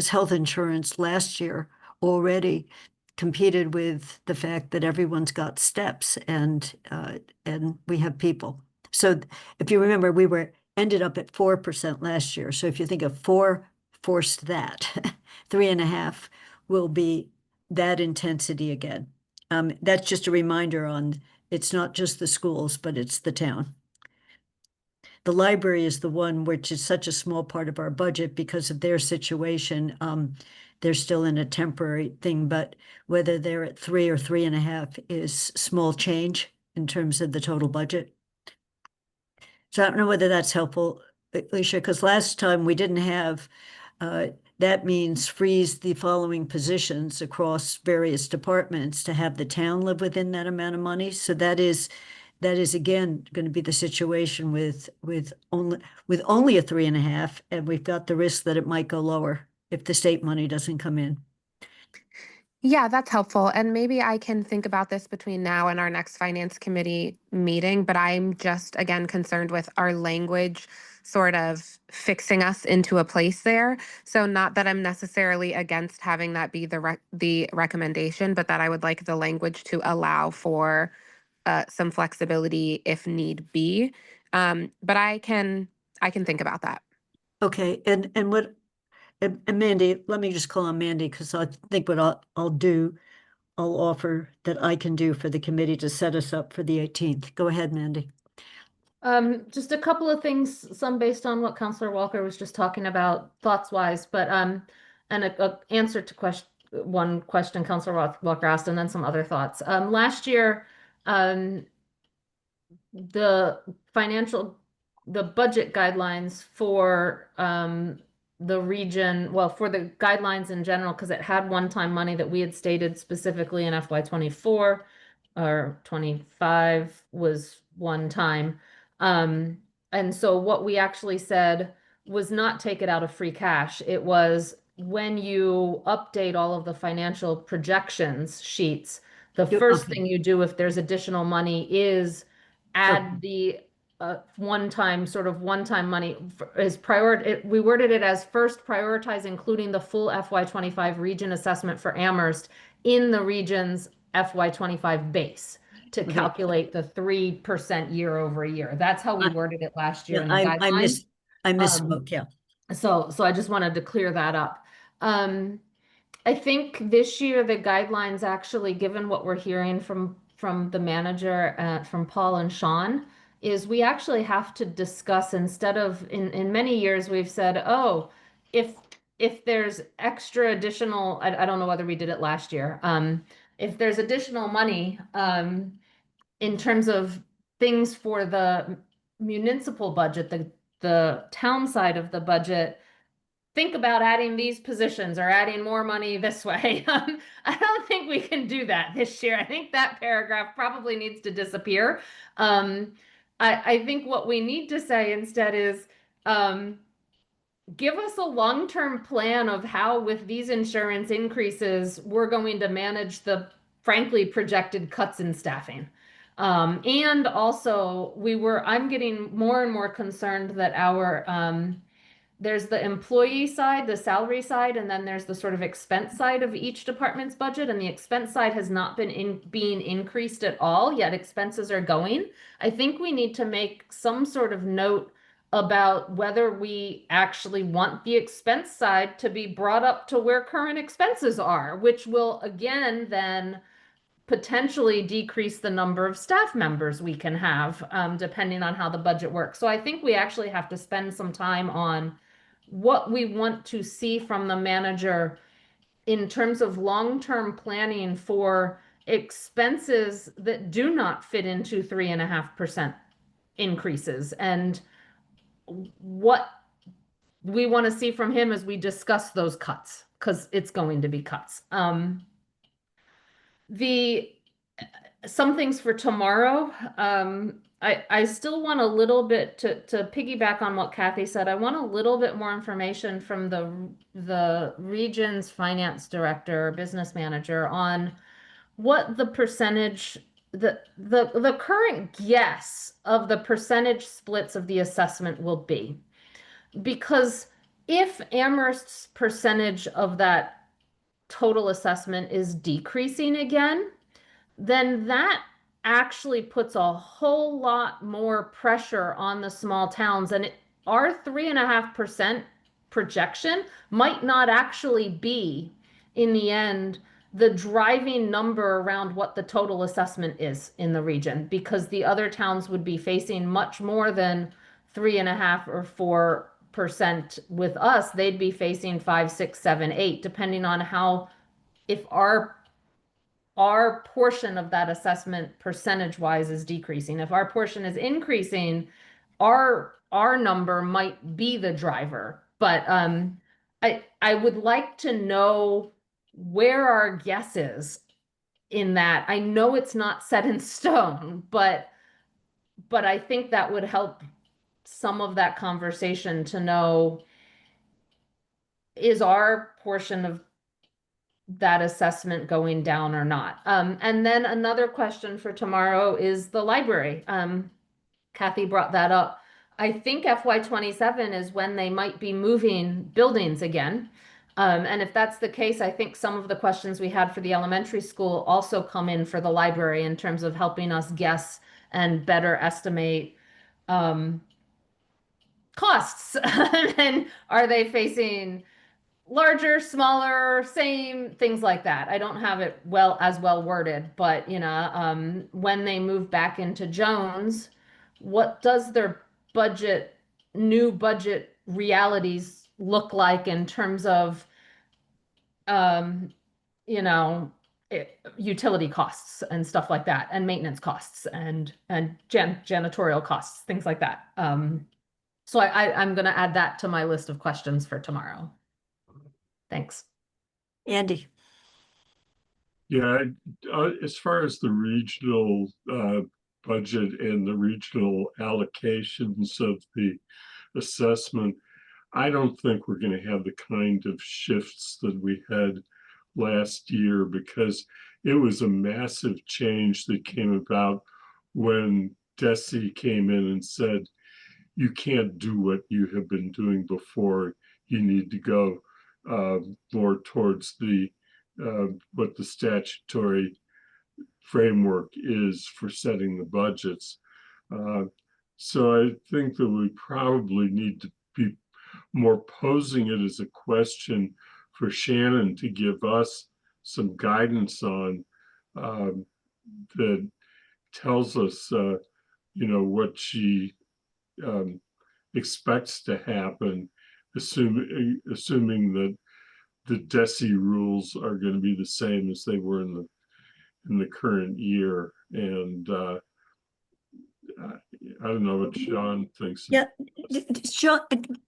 health insurance last year already competed with the fact that everyone's got steps and we have people. So if you remember, we ended up at 4% last year. So if you think of 4 forced that, 3.5 will be that intensity again. That's just a reminder on, it's not just the schools, but it's the town. The library is the one which is such a small part of our budget because of their situation. They're still in a temporary thing, but whether they're at 3 or 3.5 is small change in terms of the total budget. So I don't know whether that's helpful, Alicia, because last time we didn't have that means freeze the following positions across various departments to have the town live within that amount of money. So that is again going to be the situation with only a 3.5, and we've got the risk that it might go lower if the state money doesn't come in. Yeah, that's helpful. And maybe I can think about this between now and our next finance committee meeting, but I'm just again concerned with our language sort of fixing us into a place there. So not that I'm necessarily against having that be the recommendation, but that I would like the language to allow for some flexibility if need be. But I can think about that. Okay, and what, and Mandy, let me just call on Mandy, because I think what I'll offer that I can do for the committee to set us up for the 18th. Go ahead, Mandy. Just a couple of things, some based on what Counselor Walker was just talking about thoughts wise, but and a answer to one question Counselor Walker asked, and then some other thoughts. Last year, the budget guidelines for the region, well, for the guidelines in general, because it had one-time money that we had stated specifically in FY24 or 25 was one time. And so what we actually said was not take it out of free cash. It was when you update all of the financial projections sheets, the first Okay. thing you do if there's additional money is add the one-time money is we worded it as first prioritize including the full FY25 region assessment for Amherst in the region's FY25 base to Okay. calculate the 3% year over year. That's how we worded it last year Yeah, in the guidelines. I misspoke, yeah. So I just wanted to clear that up. I think this year the guidelines actually, given what we're hearing from the manager, from Paul and Sean, is we actually have to discuss, instead of in many years we've said, oh, if there's extra additional, I don't know whether we did it last year, if there's additional money in terms of things for the municipal budget, the town side of the budget, think about adding these positions or adding more money this way. I don't think we can do that this year. I think that paragraph probably needs to disappear. I think what we need to say instead is, give us a long-term plan of how, with these insurance increases, we're going to manage the frankly projected cuts in staffing. And also I'm getting more and more concerned that there's the employee side, the salary side, and then there's the sort of expense side of each department's budget. And the expense side has not been being increased at all, yet expenses are going. I think we need to make some sort of note about whether we actually want the expense side to be brought up to where current expenses are, which will again then potentially decrease the number of staff members we can have, depending on how the budget works. So I think we actually have to spend some time on what we want to see from the manager in terms of long-term planning for expenses that do not fit into 3.5% increases, and what we want to see from him as we discuss those cuts, because it's going to be cuts. Some things for tomorrow. I still want a little bit to piggyback on what Kathy said. I want a little bit more information from the region's finance director or business manager on what the percentage, the current guess of the percentage splits of the assessment will be. Because if Amherst's percentage of that total assessment is decreasing again, then that actually puts a whole lot more pressure on the small towns. And our 3.5% projection might not actually be, in the end, the driving number around what the total assessment is in the region, because the other towns would be facing much more than 3.5 or 4%. With us, they'd be facing 5, 6, 7, 8, depending on how, if our portion of that assessment percentage wise is decreasing. If our portion is increasing, our number might be the driver. But I would like to know where our guess is in that. I know it's not set in stone, but I think that would help some of that conversation to know, is our portion of that assessment going down or not? And then another question for tomorrow is the library. Kathy brought that up. I think FY27 is when they might be moving buildings again. And if that's the case, I think some of the questions we had for the elementary school also come in for the library in terms of helping us guess and better estimate costs. And are they facing larger, smaller, same, things like that. I don't have it as well worded, but when they move back into Jones, what does their new budget realities look like in terms of, um, you know, utility costs and stuff like that, and maintenance costs and janitorial costs, things like that. So I'm going to add that to my list of questions for tomorrow. Thanks. Andy. Yeah, as far as the regional budget and the regional allocations of the assessment, I don't think we're going to have the kind of shifts that we had last year, because it was a massive change that came about when DESE came in and said, you can't do what you have been doing before. You need to go more towards the what the statutory framework is for setting the budgets. So I think that we probably need to be more posing it as a question for Shannon to give us some guidance on, that tells us, what she expects to happen, assuming that the DESE rules are going to be the same as they were in the current year. And I don't know what Sean thinks. Yeah, Sean,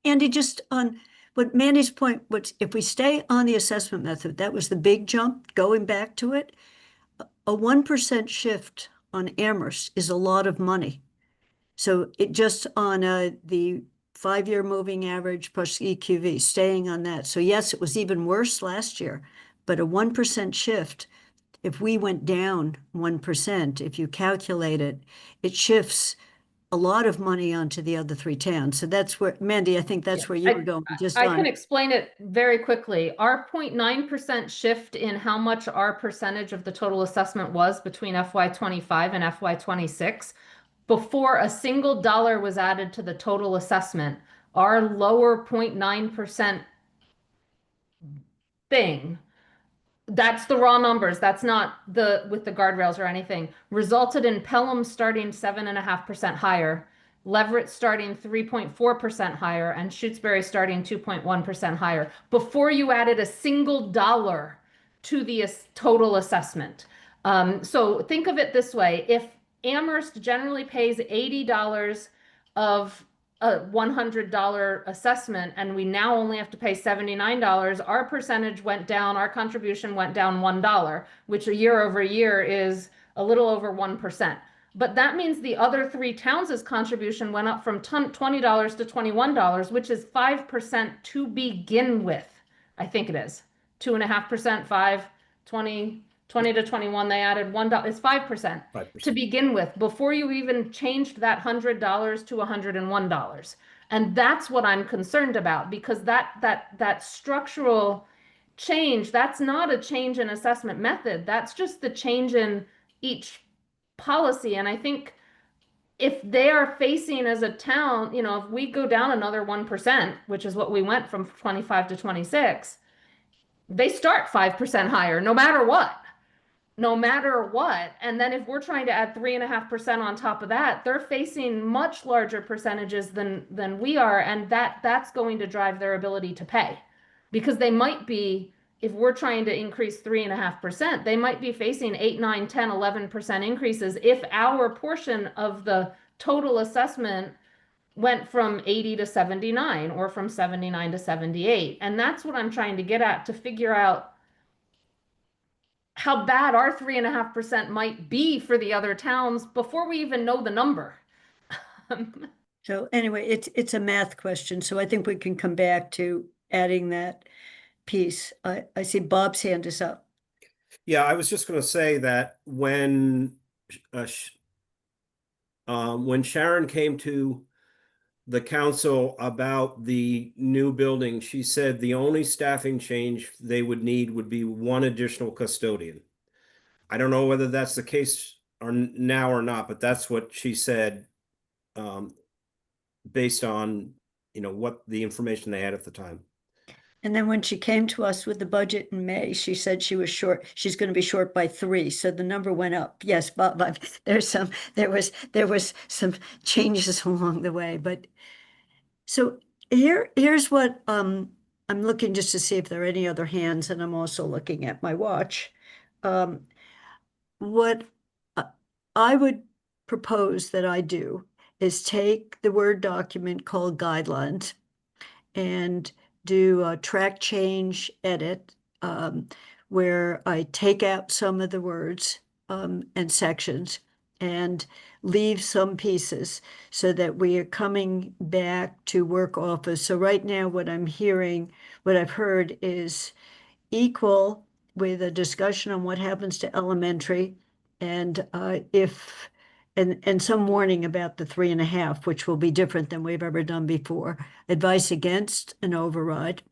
Andy, just on what Mandy's point, if we stay on the assessment method, that was the big jump, going back to it. A 1% shift on Amherst is a lot of money. So it just on the 5-year moving average plus EQV, staying on that. So yes, it was even worse last year, but a 1% shift, if we went down 1%, if you calculate it, it shifts a lot of money onto the other 3 towns. So that's where, Mandy, I think that's where you were going. I can explain it very quickly. Our 0.9% shift in how much our percentage of the total assessment was between FY25 and FY26, before a single dollar was added to the total assessment, our lower 0.9% thing, that's the raw numbers, that's not with the guardrails or anything, resulted in Pelham starting 7.5% higher, Leverett starting 3.4% higher, and Shutesbury starting 2.1% higher, before you added a single dollar to the total assessment. So think of it this way: if Amherst generally pays $80 of a $100 assessment, and we now only have to pay $79, our percentage went down, our contribution went down $1, which a year over year is a little over 1%. But that means the other 3 towns' contribution went up from $20 to $21, which is 5% to begin with. I think it is 2.5%, 5, 20 to 21. They added $1. It's 5% to begin with, before you even changed that $100 to $101. And that's what I'm concerned about, because that structural change, that's not a change in assessment method. That's just the change in each policy. And I think if they are facing as a town, if we go down another 1%, which is what we went from 25 to 26, they start 5% higher, no matter what. And then if we're trying to add 3.5% on top of that, they're facing much larger percentages than we are. And that's going to drive their ability to pay, because they might be, if we're trying to increase 3.5%, they might be facing 8, 9, 10, 11% increases if our portion of the total assessment went from 80 to 79 or from 79 to 78. And that's what I'm trying to get at, to figure out how bad our 3.5% might be for the other towns before we even know the number. So anyway, it's a math question, so I think we can come back to adding that piece. I see Bob's hand is up. Yeah, I was just going to say that uh, sh- when Sharon came to the council about the new building, she said the only staffing change they would need would be one additional custodian. I don't know whether that's the case or now or not, but that's what she said, based on, what the information they had at the time. And then when she came to us with the budget in May, she said she was short, she's going to be short by 3. So the number went up. Yes, but there was some changes along the way, but so here's what I'm looking just to see if there are any other hands, and I'm also looking at my watch. What I would propose that I do is take the Word document called guidelines and do a track change edit, where I take out some of the words and sections and leave some pieces so that we are coming back to work office. So right now, what I've heard is equal with a discussion on what happens to elementary and and some warning about the 3.5, which will be different than we've ever done before. Advice against an override.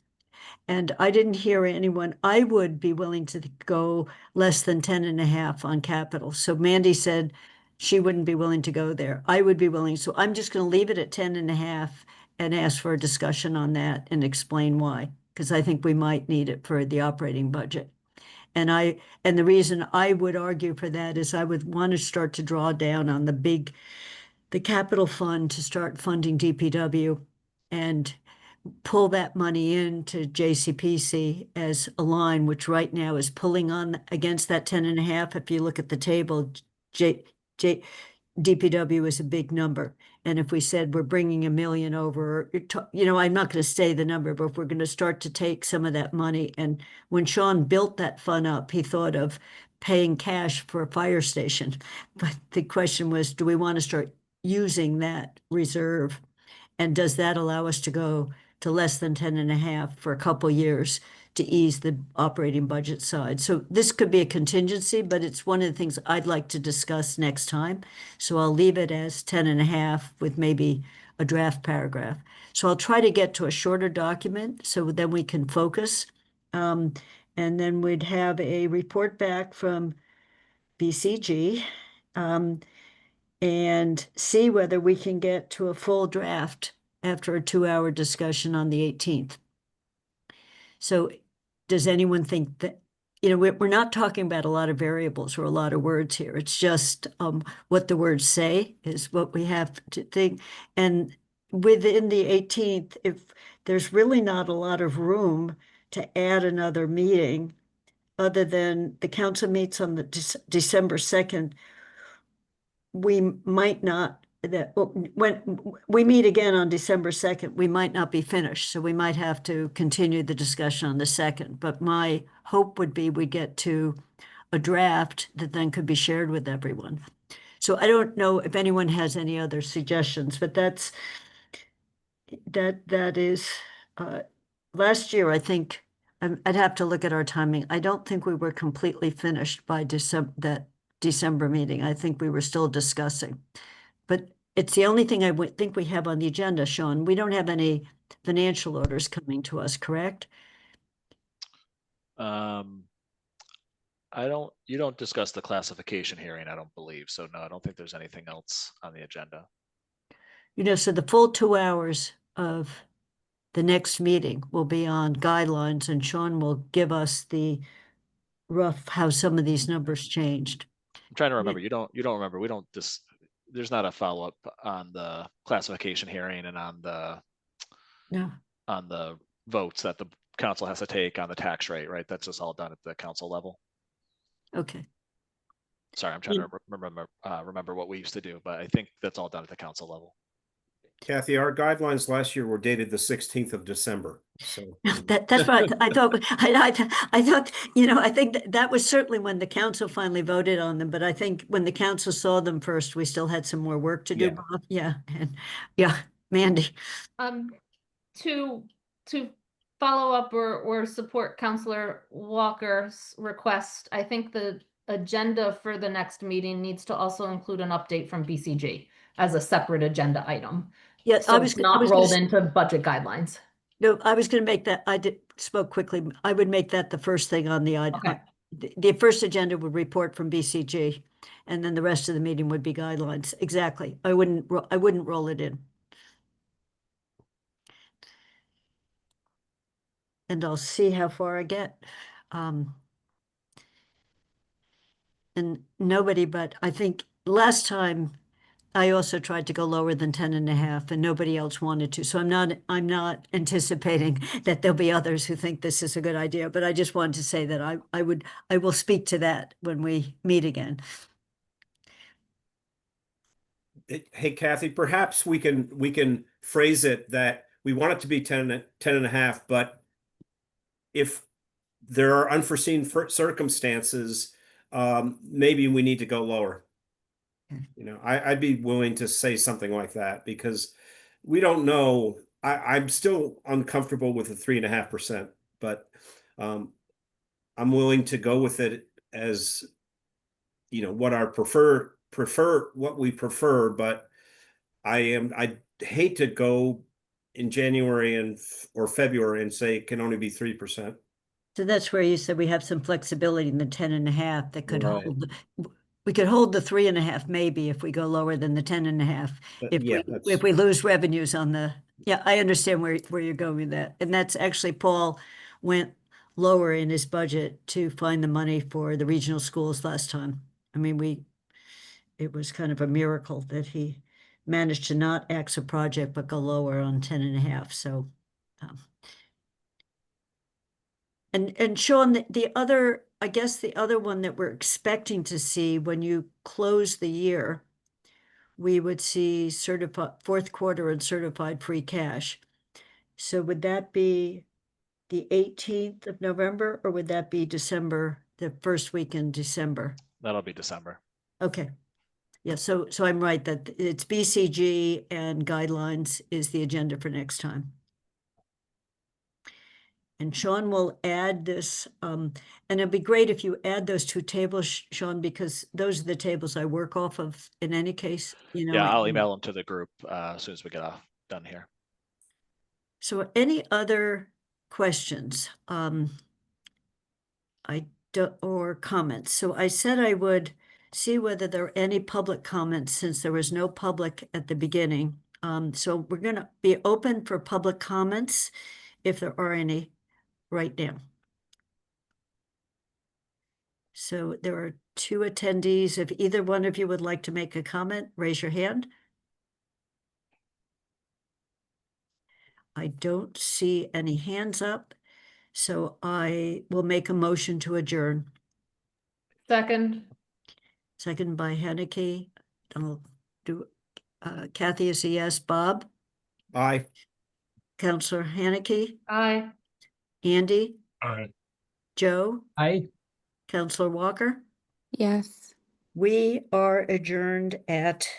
And I didn't hear anyone, I would be willing to go less than 10.5 on capital. So Mandy said she wouldn't be willing to go there. I would be willing. So I'm just going to leave it at 10.5 and ask for a discussion on that and explain why, because I think we might need it for the operating budget. And the reason I would argue for that is I would want to start to draw down on the capital fund to start funding DPW and pull that money into JCPC as a line, which right now is pulling on against that 10.5. If you look at the table, DPW is a big number. And if we said we're bringing 1 million over, I'm not going to say the number, but if we're going to start to take some of that money. And when Sean built that fund up, he thought of paying cash for a fire station. But the question was, do we want to start using that reserve? And does that allow us to go to less than 10.5 for a couple years to ease the operating budget side? So this could be a contingency, but it's one of the things I'd like to discuss next time. So I'll leave it as 10.5 with maybe a draft paragraph. So I'll try to get to a shorter document so then we can focus. And then we'd have a report back from BCG. And see whether we can get to a full draft after a 2-hour discussion on the 18th. So does anyone think that, we're not talking about a lot of variables or a lot of words here. It's just what the words say is what we have to think. And within the 18th, if there's really not a lot of room to add another meeting, other than the council meets on the December 2nd, we might not, when we meet again on December 2nd, we might not be finished. So we might have to continue the discussion on the 2nd. But my hope would be we get to a draft that then could be shared with everyone. So I don't know if anyone has any other suggestions, but that is, last year, I think, I'd have to look at our timing. I don't think we were completely finished by December meeting. I think we were still discussing. But it's the only thing I would think we have on the agenda, Sean. We don't have any financial orders coming to us, correct? You don't discuss the classification hearing, I don't believe. So no, I don't think there's anything else on the agenda. So the full 2 hours of the next meeting will be on guidelines, and Sean will give us the rough how some of these numbers changed. I'm trying to remember. You don't remember. We don't there's not a follow-up on the classification hearing and on the votes that the council has to take on the tax rate, right? That's just all done at the council level. Okay. Sorry, I'm trying to remember what we used to do, but I think that's all done at the council level. Kathy, our guidelines last year were dated the 16th of December, so. That's what I thought. I thought, I think that was certainly when the council finally voted on them, but I think when the council saw them first, we still had some more work to do, Yeah. Bob. Yeah, and yeah, Mandy. To follow up or support Counselor Walker's request, I think the agenda for the next meeting needs to also include an update from BCG as a separate agenda item. Yeah, So it's not rolled into budget guidelines. No, I was going to make that, spoke quickly. I would make that the first thing on the item. Okay. The first agenda would report from BCG, and then the rest of the meeting would be guidelines. Exactly. I wouldn't roll it in. And I'll see how far I get. And nobody, but I think last time I also tried to go lower than 10.5 and nobody else wanted to. So I'm not anticipating that there'll be others who think this is a good idea, but I just wanted to say that I will speak to that when we meet again. Hey, Kathy, perhaps we can phrase it that we want it to be 10.5, but if there are unforeseen circumstances, maybe we need to go lower. I'd be willing to say something like that because we don't know. I'm still uncomfortable with the 3.5%, but I'm willing to go with it as what our what we prefer, but I hate to go in January or February and say it can only be 3%. So that's where you said we have some flexibility in the 10.5 that could Right. hold. We could hold the 3.5 maybe if we go lower than the 10.5. If we lose revenues on the, yeah, I understand where you're going with that. And that's actually Paul went lower in his budget to find the money for the regional schools last time. I mean, it was kind of a miracle that he managed to not axe a project but go lower on 10.5. So, and Sean, I guess the other one that we're expecting to see when you close the year, we would see certified fourth quarter and certified free cash. So would that be the 18th of November, or would that be December, the first week in December? That'll be December. Okay. Yeah, so I'm right that it's BCG and guidelines is the agenda for next time. And Sean will add this, and it'd be great if you add those two tables, Sean, because those are the tables I work off of in any case, Yeah, I'll email them to the group as soon as we get done here. So any other questions? Or comments? So I said I would see whether there are any public comments since there was no public at the beginning. So we're going to be open for public comments if there are any right now. So there are two attendees. If either one of you would like to make a comment, raise your hand. I don't see any hands up, so I will make a motion to adjourn. Second. Second by Henneke. I'll do, Kathy is a yes. Bob? Aye. Counselor Henneke? Aye. Andy? Aye. Joe? Aye. Counselor Walker? Yes. We are adjourned at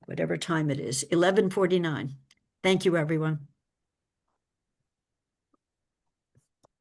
whatever time it is, 11:49. Thank you, everyone.